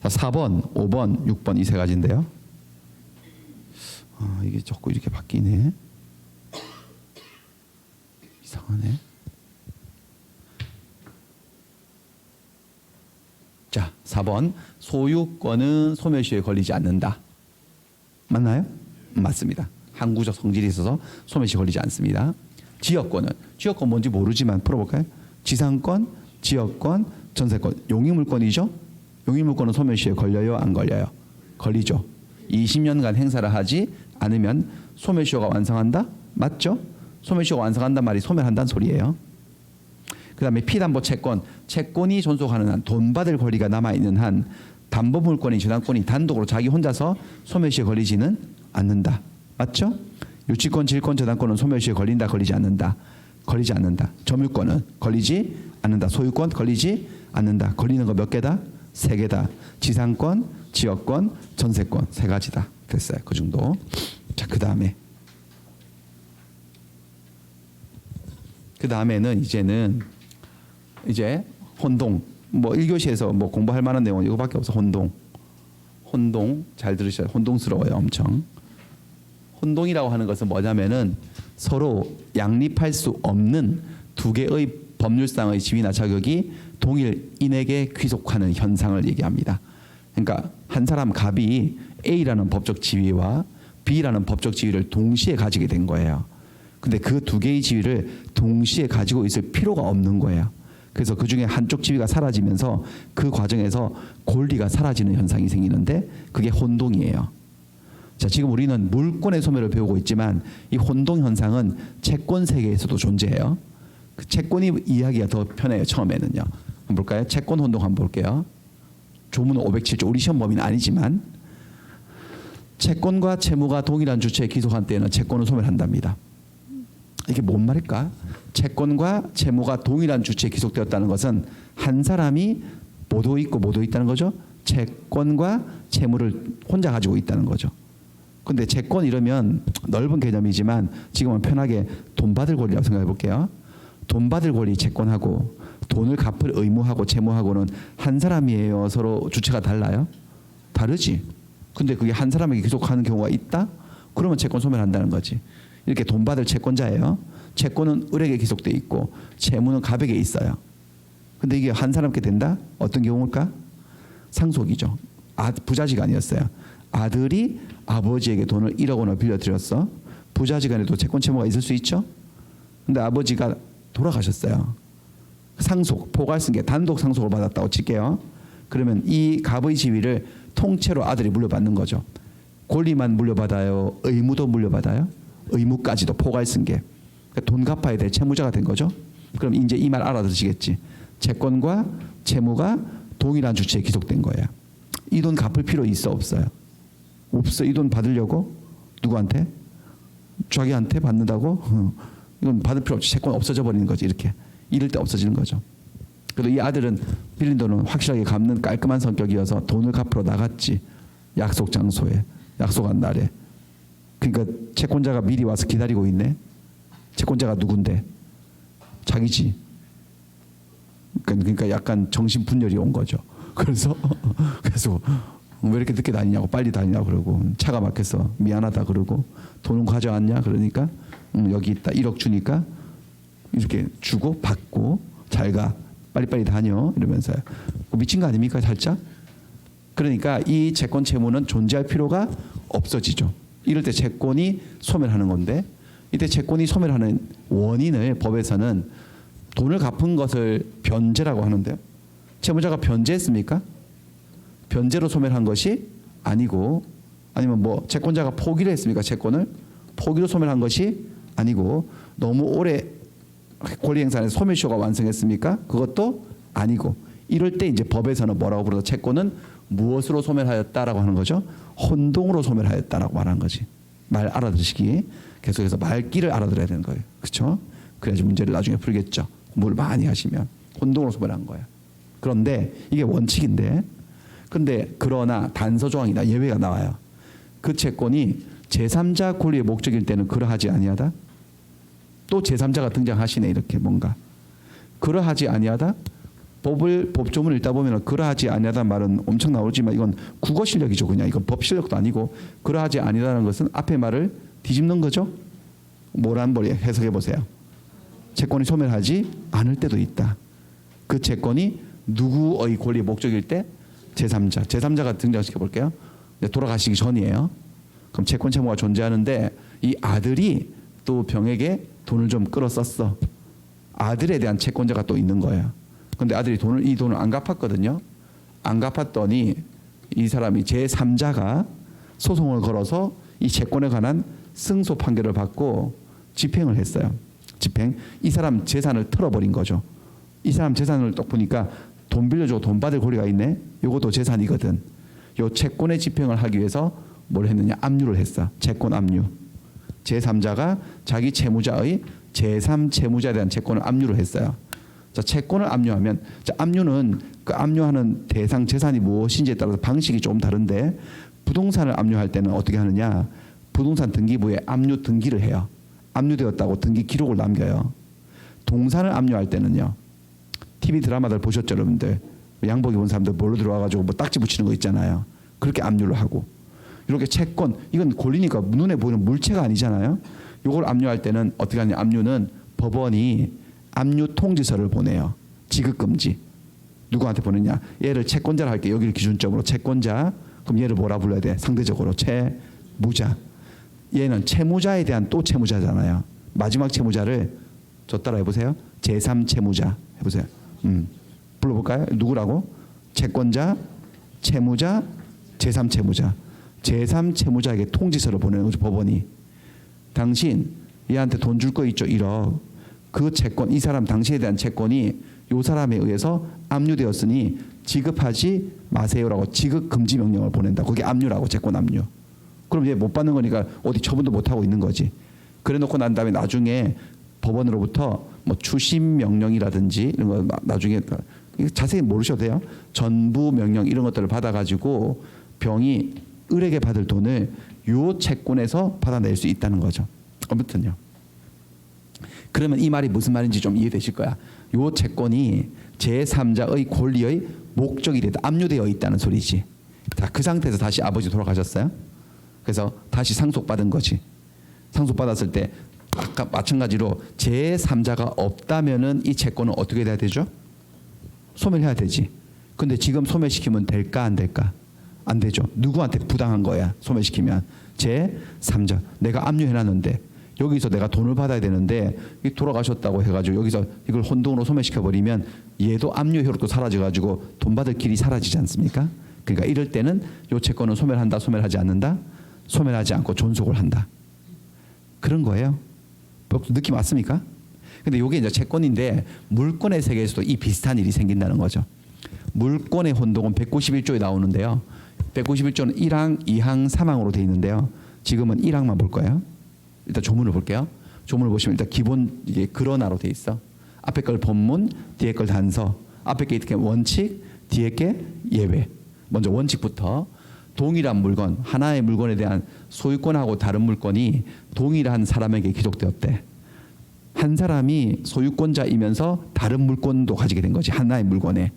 자, 4번, 5번, 6번 이 세 가지인데요. 이게 자꾸 이렇게 바뀌네. 이상하네. 자, 4번 소유권은 소멸시효에 걸리지 않는다. 맞나요? 맞습니다. 항구적 성질이 있어서 소멸시효에 걸리지 않습니다. 지역권은 뭔지 모르지만 풀어볼까요? 지상권, 지역권, 전세권, 용익물권이죠. 용익물권은 소멸시효에 걸려요? 안 걸려요? 걸리죠. 20년간 행사를 하지 않으면 소멸시효가 완성한다? 맞죠? 소멸시효가 완성한단 말이 소멸한다는 소리예요. 그 다음에 피담보 채권, 채권이 존속하는 한, 돈 받을 권리가 남아있는 한 담보물권이 저당권이 단독으로 자기 혼자서 소멸시효에 걸리지는 않는다. 맞죠? 유치권, 질권, 저당권은 소멸시효에 걸린다, 걸리지 않는다. 걸리지 않는다. 점유권은 걸리지 않는다. 소유권 걸리지 않는다. 걸리는 거 몇 개다? 3개다. 지상권, 지역권, 전세권 3가지다. 됐어요. 그 정도. 자, 그 다음에는 이제 혼동. 뭐 1교시에서 뭐 공부할 만한 내용은 이거밖에 없어. 혼동 잘 들으셔야. 혼동스러워요, 엄청. 혼동이라고 하는 것은 뭐냐면은 서로 양립할 수 없는 두 개의 법률상의 지위나 자격이 동일 인에게 귀속하는 현상을 얘기합니다. 그러니까 한 사람 갑이 A라는 법적 지위와 B라는 법적 지위를 동시에 가지게 된 거예요. 근데 그 두 개의 지위를 동시에 가지고 있을 필요가 없는 거예요. 그래서 그 중에 한쪽 지위가 사라지면서 그 과정에서 권리가 사라지는 현상이 생기는데 그게 혼동이에요. 자, 지금 우리는 물권의 소멸을 배우고 있지만 이 혼동 현상은 채권 세계에서도 존재해요. 그 채권이 이해하기가 더 편해요. 처음에는요. 한번 볼까요? 채권 혼동 한번 볼게요. 조문 507조 우리 시험 범위는 아니지만 채권과 채무가 동일한 주체에 기속한 때에는 채권을 소멸한답니다. 이게 뭔 말일까? 채권과 채무가 동일한 주체에 기속되었다는 것은 한 사람이 모두 있고 모두 있다는 거죠. 채권과 채무를 혼자 가지고 있다는 거죠. 근데 채권 이러면 넓은 개념이지만 지금은 편하게 돈 받을 권리라고 생각해 볼게요. 돈 받을 권리 채권하고 돈을 갚을 의무하고 채무하고는 한 사람이에요. 서로 주체가 달라요? 다르지. 근데 그게 한 사람에게 기속하는 경우가 있다? 그러면 채권 소멸한다는 거지. 이렇게 돈 받을 채권자예요. 채권은 을에게 기속돼 있고 채무는 갑에게 있어요. 근데 이게 한 사람께 된다? 어떤 경우일까? 상속이죠. 부자지간이었어요. 아들이 아버지에게 돈을 1억 원을 빌려드렸어. 부자지간에도 채권 채무가 있을 수 있죠. 근데 아버지가 돌아가셨어요. 상속, 포괄승계, 단독 상속을 받았다고 칠게요. 그러면 이 갑의 지위를 통째로 아들이 물려받는 거죠. 권리만 물려받아요? 의무도 물려받아요? 의무까지도 포괄승계. 그러니까 돈 갚아야 될 채무자가 된 거죠. 그럼 이제 이 말 알아들으시겠지. 채권과 채무가 동일한 주체에 기속된 거예요. 이 돈 갚을 필요 있어 없어요? 없어. 이 돈 받으려고? 누구한테? 자기한테 받는다고? 이건 받을 필요 없이 채권 없어져 버리는 거지. 이렇게 이럴 때 없어지는 거죠. 그래도 이 아들은 빌린 돈은 확실하게 갚는 깔끔한 성격이어서 돈을 갚으러 나갔지. 약속 장소에, 약속한 날에. 그러니까 채권자가 미리 와서 기다리고 있네. 채권자가 누군데? 자기지. 그러니까 약간 정신분열이 온 거죠. 그래서 왜 이렇게 늦게 다니냐고, 빨리 다니냐고 그러고, 차가 막혀서 미안하다 그러고, 돈은 가져왔냐 그러니까 여기 있다 1억 주니까 이렇게 주고 받고 잘 가, 빨리빨리 다녀 이러면서요. 미친 거 아닙니까 살짝? 그러니까 이 채권 채무는 존재할 필요가 없어지죠. 이럴 때 채권이 소멸하는 건데, 이때 채권이 소멸하는 원인을 법에서는 돈을 갚은 것을 변제라고 하는데요. 채무자가 변제했습니까? 변제로 소멸한 것이 아니고, 아니면 뭐 채권자가 포기를 했습니까? 채권을 포기로 소멸한 것이 아니고, 너무 오래 권리 행사는 소멸시효가 완성했습니까? 그것도 아니고, 이럴 때 이제 법에서는 뭐라고 부르죠? 채권은 무엇으로 소멸하였다라고 하는 거죠? 혼동으로 소멸하였다라고 말하는 거지. 말 알아들으시기 계속해서 말귀를 알아들어야 되는 거예요. 그렇죠? 그래야지 문제를 나중에 풀겠죠. 공부를 많이 하시면 혼동으로 소멸한 거야. 그런데 이게 원칙인데, 근데 그러나 단서 조항이나 예외가 나와요. 그 채권이 제3자 권리의 목적일 때는 그러하지 아니하다. 또 제3자가 등장하시네. 이렇게 뭔가 그러하지 아니하다. 법조문을 읽다 보면 그러하지 아니하다는 말은 엄청 나오지만 이건 국어 실력이죠. 그냥 이건 법 실력도 아니고 그러하지 아니하다는 것은 앞에 말을 뒤집는 거죠. 뭐란 머리 해석해 보세요. 채권이 소멸하지 않을 때도 있다. 그 채권이 누구의 권리의 목적일 때 제3자가 등장시켜 볼게요. 돌아가시기 전이에요. 그럼 채권 채무가 존재하는데 이 아들이 또 병에게 돈을 좀 끌어 썼어. 아들에 대한 채권자가 또 있는 거예요. 근데 아들이 이 돈을 안 갚았거든요. 안 갚았더니 이 사람이 제3자가 소송을 걸어서 이 채권에 관한 승소 판결을 받고 집행을 했어요. 집행. 이 사람 재산을 털어버린 거죠. 이 사람 재산을 딱 보니까 돈 빌려주고 돈 받을 권리가 있네. 요것도 재산이거든. 요 채권의 집행을 하기 위해서 뭘 했느냐? 압류를 했어. 채권 압류. 제3자가 자기 채무자의 제3채무자에 대한 채권을 압류를 했어요. 자, 채권을 압류하면, 자, 압류는 그 압류하는 대상 재산이 무엇인지에 따라서 방식이 좀 다른데, 부동산을 압류할 때는 어떻게 하느냐? 부동산 등기부에 압류 등기를 해요. 압류되었다고 등기 기록을 남겨요. 동산을 압류할 때는요. TV 드라마들 보셨죠, 여러분들? 양복 입은 사람들 몰로 들어와가지고 뭐 딱지 붙이는 거 있잖아요. 그렇게 압류를 하고. 이렇게 채권, 이건 권리니까 눈에 보이는 물체가 아니잖아요. 이걸 압류할 때는 어떻게 하냐? 압류는 법원이 압류 통지서를 보내요. 지급금지. 누구한테 보내냐? 얘를 채권자로 할게. 여기를 기준점으로 채권자. 그럼 얘를 뭐라 불러야 돼? 상대적으로 채무자. 얘는 채무자에 대한 또 채무자잖아요. 마지막 채무자를 저 따라 해보세요. 제3채무자 해보세요. 불러볼까요? 누구라고? 채권자, 채무자, 제3채무자. 제3채무자에게 통지서를 보내는 거죠. 법원이. 당신 얘한테 돈 줄 거 있죠. 1억. 그 채권, 이 사람 당신에 대한 채권이 이 사람에 의해서 압류되었으니 지급하지 마세요라고 지급 금지 명령을 보낸다. 그게 압류라고. 채권 압류. 그럼 얘 못 받는 거니까 어디 처분도 못 하고 있는 거지. 그래 놓고 난 다음에 나중에 법원으로부터 뭐 추심 명령이라든지 이런 거 나중에 자세히 모르셔도 돼요. 전부 명령 이런 것들을 받아가지고 병이 을에게 받을 돈을 요 채권에서 받아낼 수 있다는 거죠. 아무튼요. 그러면 이 말이 무슨 말인지 좀 이해되실 거야. 요 채권이 제3자의 권리의 목적이 되다. 압류되어 있다는 소리지. 자, 그 상태에서 다시 아버지 돌아가셨어요. 그래서 다시 상속받은 거지. 상속받았을 때 아까 마찬가지로 제3자가 없다면은 이 채권은 어떻게 돼야 되죠? 소멸해야 되지. 근데 지금 소멸시키면 될까 안 될까? 안 되죠. 누구한테 부당한 거야? 소멸시키면 제3자. 내가 압류해놨는데 여기서 내가 돈을 받아야 되는데 돌아가셨다고 해가지고 여기서 이걸 혼동으로 소멸시켜버리면 얘도 압류 효력도 사라져가지고 돈 받을 길이 사라지지 않습니까? 그러니까 이럴 때는 요 채권은 소멸한다, 소멸하지 않는다? 소멸하지 않고 존속을 한다. 그런 거예요. 느낌 왔습니까? 근데 이게 이제 채권인데 물권의 세계에서도 이 비슷한 일이 생긴다는 거죠. 물권의 혼동은 191조에 나오는데요. 191조는 1항, 2항, 3항으로 되어 있는데요. 지금은 1항만 볼 거예요. 일단 조문을 볼게요. 조문을 보시면 일단 기본 이게 그러나로 되어 있어. 앞에 걸 본문, 뒤에 걸 단서. 앞에 게 이렇게 원칙, 뒤에 게 예외. 먼저 원칙부터 동일한 물건, 하나의 물건에 대한 소유권하고 다른 물건이 동일한 사람에게 기록되었대. 한 사람이 소유권자이면서 다른 물건도 가지게 된 거지. 하나의 물건에.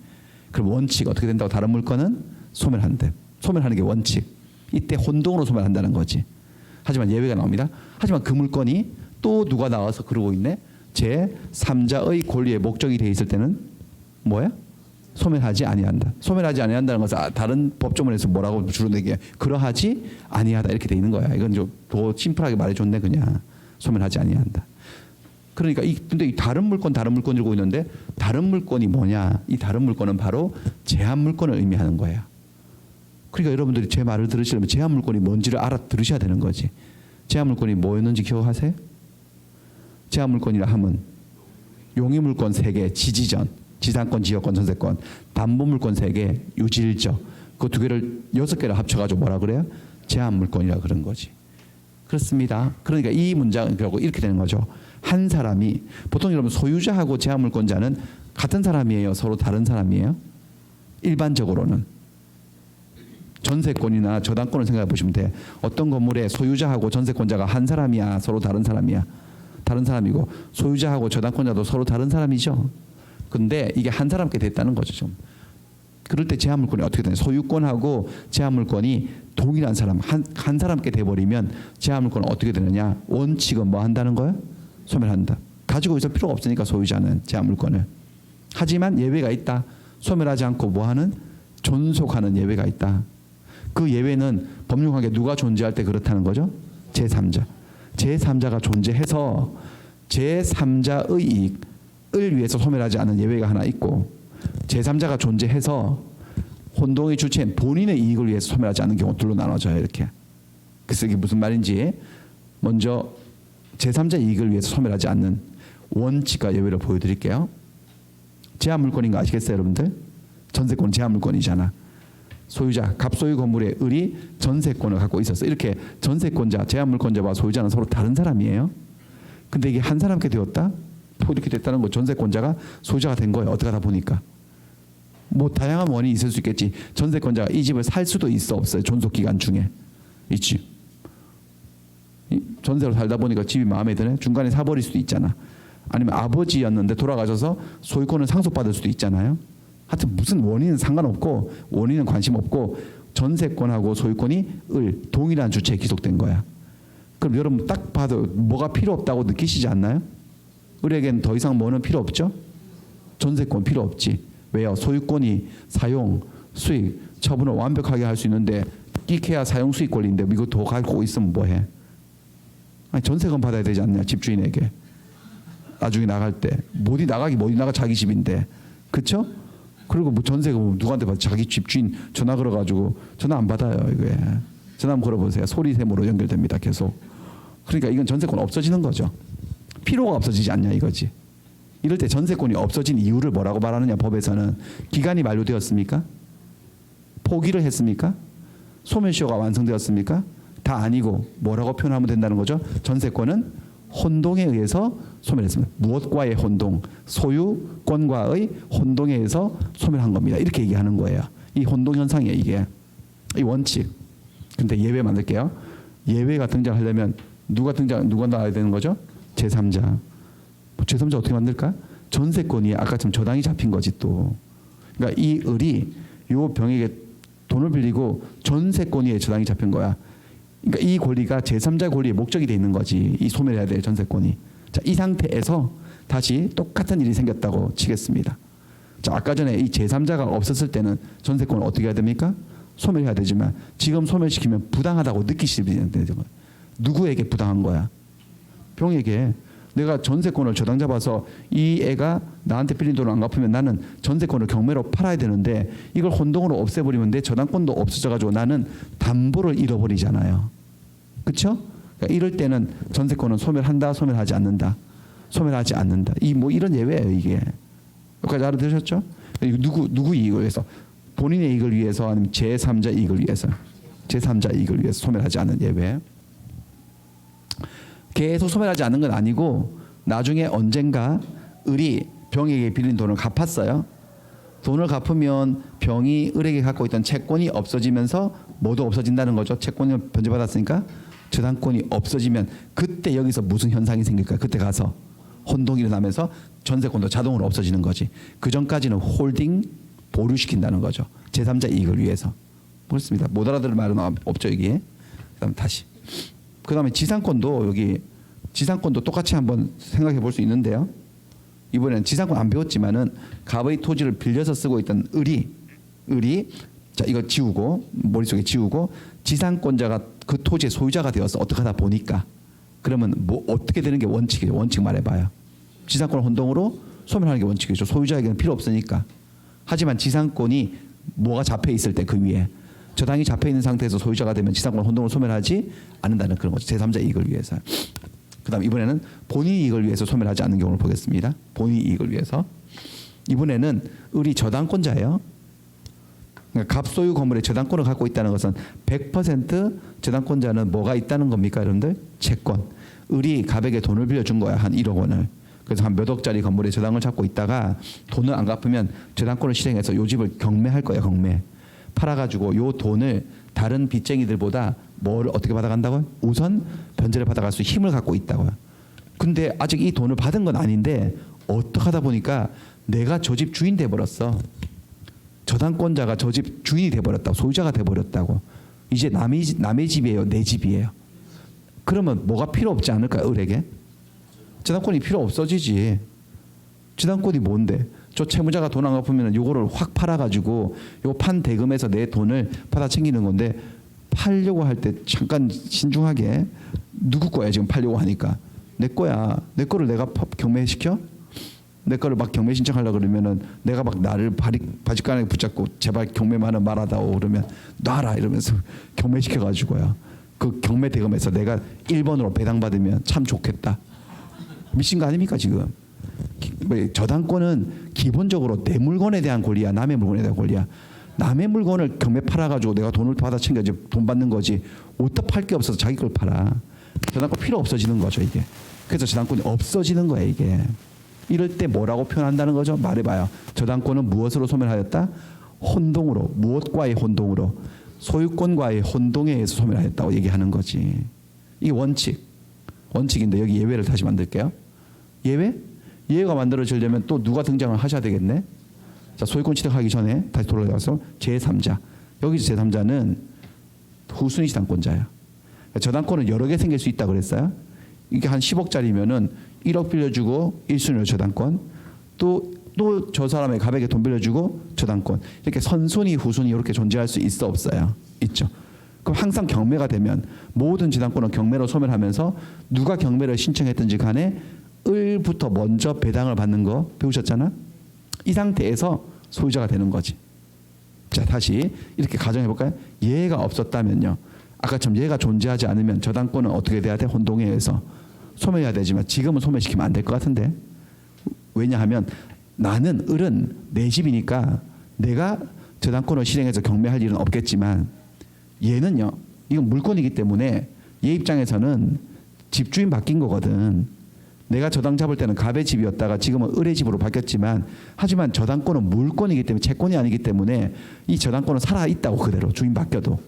그럼 원칙 어떻게 된다고? 다른 물건은 소멸한대. 소멸하는 게 원칙. 이때 혼동으로 소멸한다는 거지. 하지만 예외가 나옵니다. 하지만 그 물건이 또 누가 나와서 그러고 있네. 제3자의 권리의 목적이 돼 있을 때는 뭐야? 소멸하지 아니한다. 소멸하지 아니한다는 것은 다른 법조문에서 뭐라고 주로 내게 그러하지 아니하다 이렇게 돼 있는 거야. 이건 좀 더 심플하게 말해줬네 그냥. 소멸하지 아니한다. 그러니까 근데 이 다른 물건 들고 있는데 다른 물건이 뭐냐? 이 다른 물건은 바로 제한 물건을 의미하는 거예요. 그러니까 여러분들이 제 말을 들으시려면 제한 물건이 뭔지를 알아들으셔야 되는 거지. 제한 물건이 뭐였는지 기억하세요? 제한 물건이라 하면 용의 물건 3개, 지지전, 지상권, 지역권, 전세권, 담보 물건 3개, 유질적. 그 2개를 6개를 합쳐가지고 뭐라 그래요? 제한 물건이라 그런 거지. 그렇습니다. 그러니까 이 문장은 결국 이렇게 되는 거죠. 한 사람이 보통 여러분 소유자하고 제한 물건자는 같은 사람이에요? 서로 다른 사람이에요? 일반적으로는 전세권이나 저당권을 생각해 보시면 돼. 어떤 건물의 소유자하고 전세권자가 한 사람이야, 서로 다른 사람이야. 다른 사람이고 소유자하고 저당권자도 서로 다른 사람이죠. 근데 이게 한 사람께 됐다는 거죠. 좀. 그럴 때 제한물권이 어떻게 되냐? 소유권하고 제한물권이 동일한 사람 한 사람께 돼버리면 제한물권은 어떻게 되느냐? 원칙은 뭐 한다는 거예요? 소멸한다. 가지고 있을 필요가 없으니까 소유자는 제한물권을. 하지만 예외가 있다. 소멸하지 않고 뭐하는? 존속하는 예외가 있다. 그 예외는 법률관계 누가 존재할 때 그렇다는 거죠? 제3자. 제3자가 존재해서 제3자의 이익을 위해서 소멸하지 않는 예외가 하나 있고 제3자가 존재해서 혼동의 주체인 본인의 이익을 위해서 소멸하지 않는 경우 둘로 나눠져요. 이렇게. 그래서 이게 무슨 말인지 먼저 제3자 이익을 위해서 소멸하지 않는 원칙과 예외를 보여드릴게요. 제한물권인 거 아시겠어요, 여러분들? 전세권은 제한물권이잖아. 소유자, 갑소유 건물의 을이 전세권을 갖고 있었어. 이렇게 전세권자, 제한물권자와 소유자는 서로 다른 사람이에요. 근데 이게 한 사람께 되었다? 이렇게 됐다는 거. 전세권자가 소유자가 된 거예요. 어떻게 하다 보니까. 뭐 다양한 원인이 있을 수 있겠지. 전세권자가 이 집을 살 수도 있어, 없어요? 존속 기간 중에. 있지. 전세로 살다 보니까 집이 마음에 드네. 중간에 사버릴 수도 있잖아. 아니면 아버지였는데 돌아가셔서 소유권을 상속받을 수도 있잖아요. 하여튼 무슨 원인은 상관없고 원인은 관심 없고 전세권하고 소유권이 동일한 주체에 기속된 거야. 그럼 여러분 딱 봐도 뭐가 필요 없다고 느끼시지 않나요? 을에겐 더 이상 뭐는 필요 없죠? 전세권 필요 없지. 왜요? 소유권이 사용, 수익, 처분을 완벽하게 할 수 있는데 끼케야 사용 수익 권리인데 이거 더 갖고 있으면 뭐해? 아니 전세금 받아야 되지 않냐 집주인에게. 나중에 나갈 때 못이 나가 자기 집인데. 그쵸? 그리고 뭐 전세금 누구한테 받아? 자기 집주인 전화 걸어가지고 전화 안 받아요. 이게 전화 한번 걸어보세요. 소리샘으로 연결됩니다. 계속. 그러니까 이건 전세권 없어지는 거죠. 필요가 없어지지 않냐 이거지. 이럴 때 전세권이 없어진 이유를 뭐라고 말하느냐 법에서는 기간이 만료되었습니까? 포기를 했습니까? 소멸시효가 완성되었습니까? 다 아니고 뭐라고 표현하면 된다는 거죠? 전세권은 혼동에 의해서 소멸했습니다. 무엇과의 혼동? 소유권과의 혼동에 의해서 소멸한 겁니다. 이렇게 얘기하는 거예요. 이 혼동 현상이에요. 이게 이 원칙. 근데 예외 만들게요. 예외가 등장하려면 누가 나와야 되는 거죠? 제3자. 제3자 어떻게 만들까? 전세권이 아까처럼 저당이 잡힌 거지 또. 그러니까 이 을이 요 병에게 돈을 빌리고 전세권위에 저당이 잡힌 거야. 그러니까 이 권리가 제3자 권리의 목적이 돼 있는 거지. 이 소멸해야 될 전세권이. 자, 이 상태에서 다시 똑같은 일이 생겼다고 치겠습니다. 자, 아까 전에 이 제3자가 없었을 때는 전세권을 어떻게 해야 됩니까? 소멸해야 되지만 지금 소멸시키면 부당하다고 느끼시면 되는 거예요. 누구에게 부당한 거야? 병에게. 내가 전세권을 저당 잡아서 이 애가 나한테 빌린 돈을 안 갚으면 나는 전세권을 경매로 팔아야 되는데 이걸 혼동으로 없애버리면 내 저당권도 없어져가지고 나는 담보를 잃어버리잖아요. 그렇죠? 그러니까 이럴 때는 전세권은 소멸한다, 소멸하지 않는다. 소멸하지 않는다. 뭐 이런 예외예요 이게. 여기까지 알아들으셨죠? 누구 이익을 위해서? 본인의 이익을 위해서 아니면 제3자 이익을 위해서? 제3자 이익을 위해서 소멸하지 않는 예외. 계속 소멸하지 않는 건 아니고 나중에 언젠가 을이 병에게 빌린 돈을 갚았어요. 돈을 갚으면 병이 을에게 갖고 있던 채권이 없어지면서 뭐도 없어진다는 거죠. 채권을 변제받았으니까 저당권이 없어지면 그때 여기서 무슨 현상이 생길까요? 그때 가서 혼동이 일어나면서 전세권도 자동으로 없어지는 거지. 그 전까지는 홀딩 보류시킨다는 거죠. 제3자 이익을 위해서. 그렇습니다. 못 알아들을 말은 없죠 여기에. 그다음 다시. 그다음에 지상권도 여기 지상권도 똑같이 한번 생각해 볼 수 있는데요. 이번에는 지상권 안 배웠지만은 갑의 토지를 빌려서 쓰고 있던 을이 자 이거 지우고 머릿속에 지우고 지상권자가 그 토지의 소유자가 되어서 어떻게 하다 보니까 그러면 뭐 어떻게 되는 게 원칙이에요. 원칙 말해봐요. 지상권 혼동으로 소멸하는 게 원칙이죠. 소유자에게는 필요 없으니까. 하지만 지상권이 뭐가 잡혀 있을 때 그 위에 저당이 잡혀 있는 상태에서 소유자가 되면 지상권 혼동을 소멸하지 않는다는 그런 거죠. 제3자 이익을 위해서. 그다음 이번에는 본인 이익을 위해서 소멸하지 않는 경우를 보겠습니다. 본인 이익을 위해서. 이번에는 을이 저당권자예요. 그러니까 갑소유 건물의 저당권을 갖고 있다는 것은 100% 저당권자는 뭐가 있다는 겁니까, 여러분들? 채권. 을이 갑에게 돈을 빌려준 거야, 한 1억 원을. 그래서 한 몇 억짜리 건물에 저당을 잡고 있다가 돈을 안 갚으면 저당권을 실행해서 요 집을 경매할 거예요, 경매. 팔아가지고 요 돈을 다른 빚쟁이들보다 뭘 어떻게 받아간다고요? 우선 변제를 받아갈 수 힘을 갖고 있다고요. 근데 아직 이 돈을 받은 건 아닌데 어떻게 하다 보니까 내가 저 집 주인 돼버렸어. 저당권자가 저 집 주인이 돼버렸다고, 소유자가 돼버렸다고. 이제 남의 집이에요, 내 집이에요. 그러면 뭐가 필요 없지 않을까요, 을에게? 저당권이 필요 없어지지. 저당권이 뭔데? 저 채무자가 돈 안 갚으면 요거를 확 팔아가지고 요 판 대금에서 내 돈을 받아 챙기는 건데, 팔려고 할 때 잠깐 신중하게, 누구 거야 지금 팔려고 하니까? 내 거야. 내 거를 내가 경매시켜? 내 거를 막 경매 신청하려고 그러면은 내가 막 나를 바지가랑에 붙잡고 제발 경매만은 말하다오 그러면 놔라 이러면서 경매시켜가지고요. 그 경매 대금에서 내가 1번으로 배당받으면 참 좋겠다. 미친 거 아닙니까 지금? 저당권은 기본적으로 내 물건에 대한 권리야, 남의 물건에 대한 권리야. 남의 물건을 경매 팔아가지고 내가 돈을 받아 챙겨지 돈 받는 거지. 옷도 팔 게 없어서 자기 걸 팔아. 저당권 필요 없어지는 거죠 이게. 그래서 저당권이 없어지는 거예요 이게. 이럴 때 뭐라고 표현한다는 거죠? 말해봐요. 저당권은 무엇으로 소멸하였다? 혼동으로. 무엇과의 혼동으로? 소유권과의 혼동에 의해서 소멸하였다고 얘기하는 거지. 이게 원칙인데 여기 예외를 다시 만들게요. 예외? 예외가 만들어지려면 또 누가 등장을 하셔야 되겠네. 자, 소유권 취득하기 전에 다시 돌아가서 제3자. 여기서 제3자는 후순위 저당권자야. 저당권은 여러 개 생길 수 있다 그랬어요. 이게 한 10억짜리면은 1억 빌려주고 1순위로 저당권, 또 저 사람의 가백에 돈 빌려주고 저당권, 이렇게 선순위 후순위 이렇게 존재할 수 있어 없어요? 있죠. 그럼 항상 경매가 되면 모든 저당권은 경매로 소멸하면서 누가 경매를 신청했든지 간에 을부터 먼저 배당을 받는 거 배우셨잖아. 이 상태에서 소유자가 되는 거지. 자, 다시 이렇게 가정해 볼까요? 얘가 없었다면요, 아까처럼 얘가 존재하지 않으면 저당권은 어떻게 돼야 돼? 혼동에 의해서 소멸해야 되지만 지금은 소멸시키면 안 될 것 같은데. 왜냐하면 나는 을은 내 집이니까 내가 저당권을 실행해서 경매할 일은 없겠지만, 얘는요, 이건 물건이기 때문에 얘 입장에서는 집주인 바뀐 거거든. 내가 저당 잡을 때는 갑의 집이었다가 지금은 을의 집으로 바뀌었지만, 하지만 저당권은 물건이기 때문에, 채권이 아니기 때문에 이 저당권은 살아있다고, 그대로 주인 바뀌어도.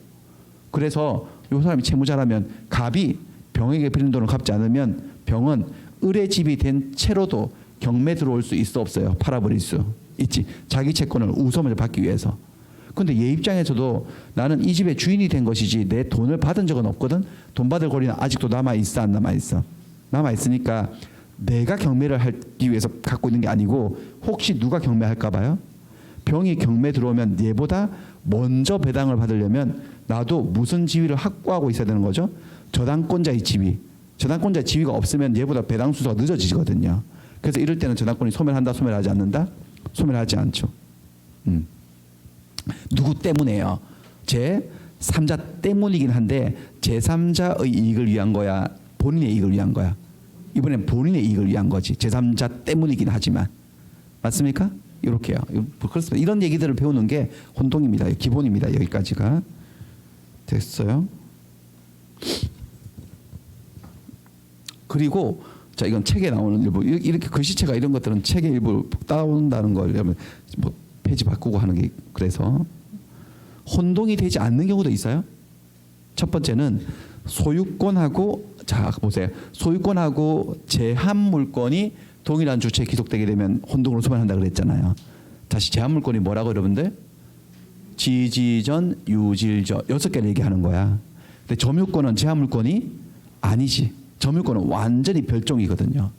그래서 이 사람이 채무자라면 갑이 병에게 빌린 돈을 갚지 않으면 병은 을의 집이 된 채로도 경매 들어올 수 있어 없어요? 팔아버릴 수 있지. 자기 채권을 우선을 받기 위해서. 근데 얘 입장에서도 나는 이 집의 주인이 된 것이지 내 돈을 받은 적은 없거든. 돈 받을 권리는 아직도 남아있어 안 남아있어? 남아있으니까 내가 경매를 하기 위해서 갖고 있는 게 아니고, 혹시 누가 경매할까 봐요? 병이 경매 들어오면 얘보다 먼저 배당을 받으려면 나도 무슨 지위를 확보하고 있어야 되는 거죠? 저당권자의 지위. 저당권자의 지위가 없으면 얘보다 배당 순서가 늦어지거든요. 그래서 이럴 때는 저당권이 소멸한다, 소멸하지 않는다? 소멸하지 않죠. 누구 때문에요? 제3자 때문이긴 한데, 제3자의 이익을 위한 거야, 본인의 이익을 위한 거야? 이번엔 본인의 이익을 위한 거지. 제3자 때문이긴 하지만. 맞습니까? 이렇게요. 그렇습니다. 이런 얘기들을 배우는 게 혼동입니다. 기본입니다. 여기까지가. 됐어요. 그리고 자, 이건 책에 나오는 일부. 이렇게 글씨체가 이런 것들은 책의 일부 따온다는 걸 뭐 페이지 바꾸고 하는 게, 그래서 혼동이 되지 않는 경우도 있어요. 첫 번째는 소유권하고, 자 보세요. 소유권하고 제한 물건이 동일한 주체에 기속되게 되면 혼동으로 소멸한다 그랬잖아요. 다시 제한 물건이 뭐라고 여러분들? 지지전, 유질저 6개를 얘기하는 거야. 근데 점유권은 제한 물건이 아니지. 점유권은 완전히 별종이거든요.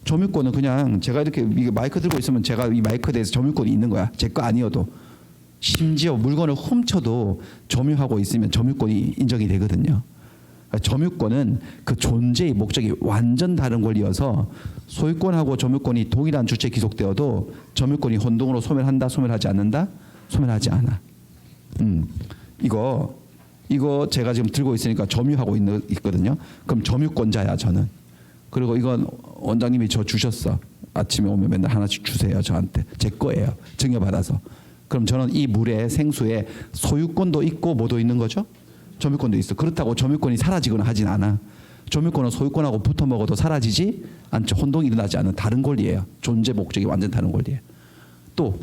점유권은 그냥 제가 이렇게 마이크 들고 있으면 제가 이 마이크에 대해서 점유권이 있는 거야. 제 거 아니어도. 심지어 물건을 훔쳐도 점유하고 있으면 점유권이 인정이 되거든요. 점유권은 그 존재의 목적이 완전 다른 권리여서 소유권하고 점유권이 동일한 주체에 기속되어도 점유권이 혼동으로 소멸한다, 소멸하지 않는다? 소멸하지 않아. 이거 제가 지금 들고 있으니까 점유하고 있거든요. 그럼 점유권자야 저는. 그리고 이건 원장님이 저 주셨어. 아침에 오면 맨날 하나씩 주세요 저한테. 제 거예요. 증여받아서. 그럼 저는 이 물에, 생수에 소유권도 있고 뭐도 있는 거죠? 점유권도 있어. 그렇다고 점유권이 사라지거나 하진 않아. 점유권은 소유권하고 붙어 먹어도 사라지지 않죠. 혼동이 일어나지 않은 다른 권리예요. 존재 목적이 완전 다른 권리예요. 또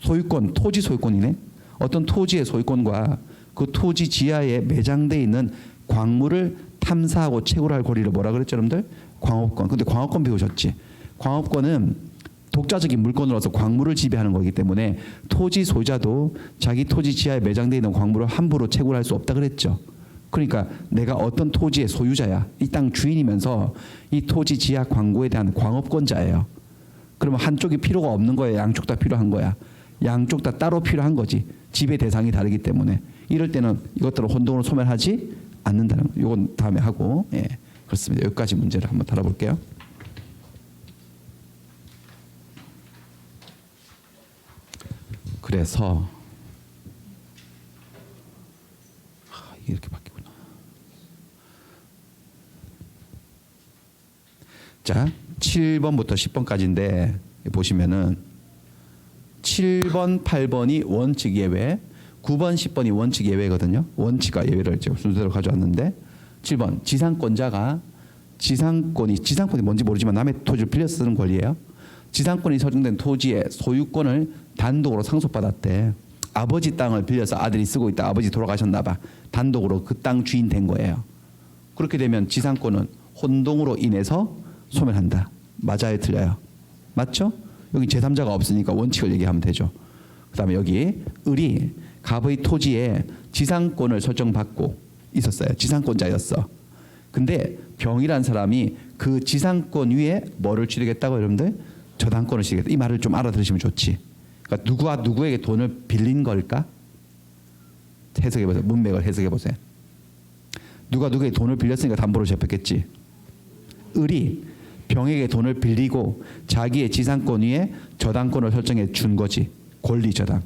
소유권, 토지 소유권이네. 어떤 토지의 소유권과 그 토지 지하에 매장돼 있는 광물을 탐사하고 채굴할 권리를 뭐라 그랬죠, 여러분들? 광업권. 근데 광업권 배우셨지? 광업권은 독자적인 물건으로서 광물을 지배하는 거기 때문에 토지 소유자도 자기 토지 지하에 매장돼 있는 광물을 함부로 채굴할 수 없다 그랬죠. 그러니까 내가 어떤 토지의 소유자야. 이 땅 주인이면서 이 토지 지하 광고에 대한 광업권자예요. 그러면 한쪽이 필요가 없는 거예요. 양쪽 다 필요한 거야. 양쪽 다 따로 필요한 거지. 지배 대상이 다르기 때문에. 이럴 때는 이것들을 혼동으로 소멸하지 않는다는 거. 이건 다음에 하고. 예, 그렇습니다. 여기까지 문제를 한번 다뤄볼게요. 그래서 이게 이렇게 바뀌구나. 자, 7번부터 10번까지인데 보시면은 7번, 8번이 원칙 예외, 9번, 10번이 원칙 예외거든요. 원칙과 예외를 제가 순서대로 가져왔는데 7번 지상권자가 지상권이 뭔지 모르지만 남의 토지를 빌려 쓰는 권리예요. 지상권이 설정된 토지의 소유권을 단독으로 상속받았대. 아버지 땅을 빌려서 아들이 쓰고 있다. 아버지 돌아가셨나 봐. 단독으로 그 땅 주인 된 거예요. 그렇게 되면 지상권은 혼동으로 인해서 소멸한다. 맞아요, 틀려요? 맞죠? 여기 제3자가 없으니까 원칙을 얘기하면 되죠. 그다음에 여기 을이 갑의 토지에 지상권을 설정받고 있었어요. 지상권자였어. 근데 병이란 사람이 그 지상권 위에 뭐를 취득했다고 여러분들? 저당권을 취득했다. 이 말을 좀 알아들으시면 좋지. 그러니까 누구와 누구에게 돈을 빌린 걸까? 해석해 보세요. 문맥을 해석해 보세요. 누가 누구에게 돈을 빌렸으니까 담보로 잡혔겠지. 을이 병에게 돈을 빌리고 자기의 지상권 위에 저당권을 설정해 준 거지. 권리 저당.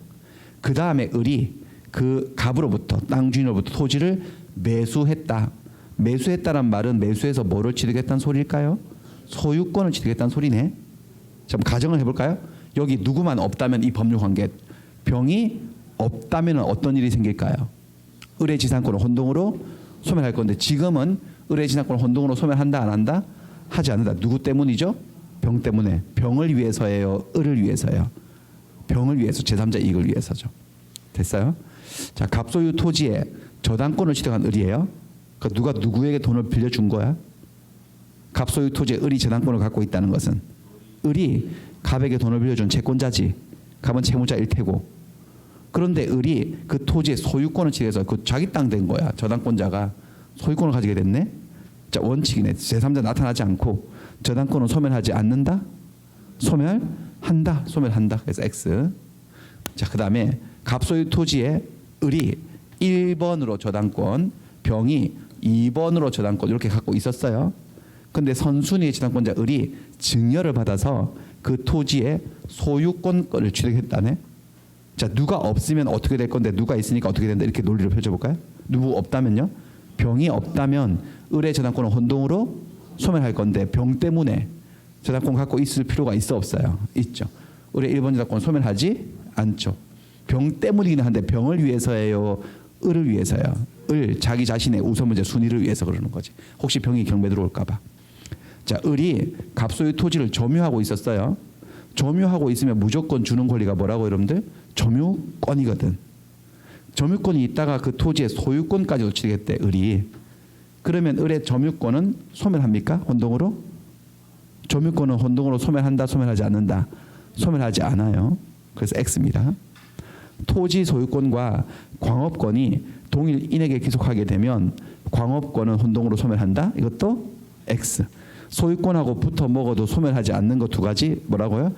그 다음에 을이 그 갑으로부터 땅 주인으로부터 토지를 매수했다. 매수했다는 말은 매수해서 뭐를 취득했다는 소리일까요? 소유권을 취득했다는 소리네. 자, 가정을 해볼까요? 여기 누구만 없다면 이 법률 관계 병이 없다면 어떤 일이 생길까요? 을의 지상권을 혼동으로 소멸할 건데 지금은 을의 지상권을 혼동으로 소멸한다 안 한다? 하지 않는다. 누구 때문이죠? 병 때문에. 병을 위해서예요? 을을 위해서요? 병을 위해서. 제3자 이익을 위해서죠. 됐어요? 자, 갑소유 토지에 저당권을 취득한 을이에요. 그러니까 누가 누구에게 돈을 빌려준 거야? 갑소유 토지에 을이 저당권을 갖고 있다는 것은 을이 갑에게 돈을 빌려준 채권자지. 갑은 채무자일 테고. 그런데 을이 그 토지의 소유권을 취득해서 그 자기 땅 된 거야. 저당권자가 소유권을 가지게 됐네. 자, 원칙이네. 제3자 나타나지 않고 저당권은 소멸하지 않는다. 소멸한다. 소멸한다. 그래서 X. 자, 그다음에 갑소유 토지에 을이 1번으로 저당권, 병이 2번으로 저당권 이렇게 갖고 있었어요. 근데 선순위의 저당권자 을이 증여를 받아서 그 토지의 소유권을 취득했다네. 자, 누가 없으면 어떻게 될 건데 누가 있으니까 어떻게 된다. 이렇게 논리를 펼쳐볼까요? 누구 없다면요? 병이 없다면 을의 저당권은 혼동으로 소멸할 건데 병 때문에 저당권 갖고 있을 필요가 있어 없어요? 있죠. 을의 1번 저당권 소멸하지 않죠. 병 때문이긴 한데 병을 위해서예요? 을을 위해서요? 을 자기 자신의 우선 문제 순위를 위해서 그러는 거지. 혹시 병이 경매 들어올까 봐. 자, 을이 갑소유 토지를 점유하고 있었어요. 점유하고 있으면 무조건 주는 권리가 뭐라고 여러분들? 점유권이거든. 점유권이 있다가 그 토지의 소유권까지도 취득했대 을이. 그러면 을의 점유권은 소멸합니까? 혼동으로? 점유권은 혼동으로 소멸한다, 소멸하지 않는다? 소멸하지 않아요. 그래서 X입니다. 토지 소유권과 광업권이 동일 인에게 귀속하게 되면 광업권은 혼동으로 소멸한다? 이것도 X. 소유권하고 붙어 먹어도 소멸하지 않는 것 두 가지 뭐라고요?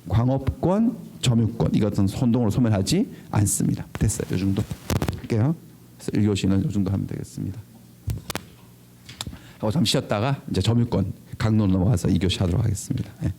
광업권, 점유권. 이것은 혼동으로 소멸하지 않습니다. 됐어요. 이 정도 할게요. 그래서 1교시는 이 정도 하면 되겠습니다. 하고 잠시 쉬었다가 이제 점유권 강론 넘어가서 2교시 하도록 하겠습니다. 네.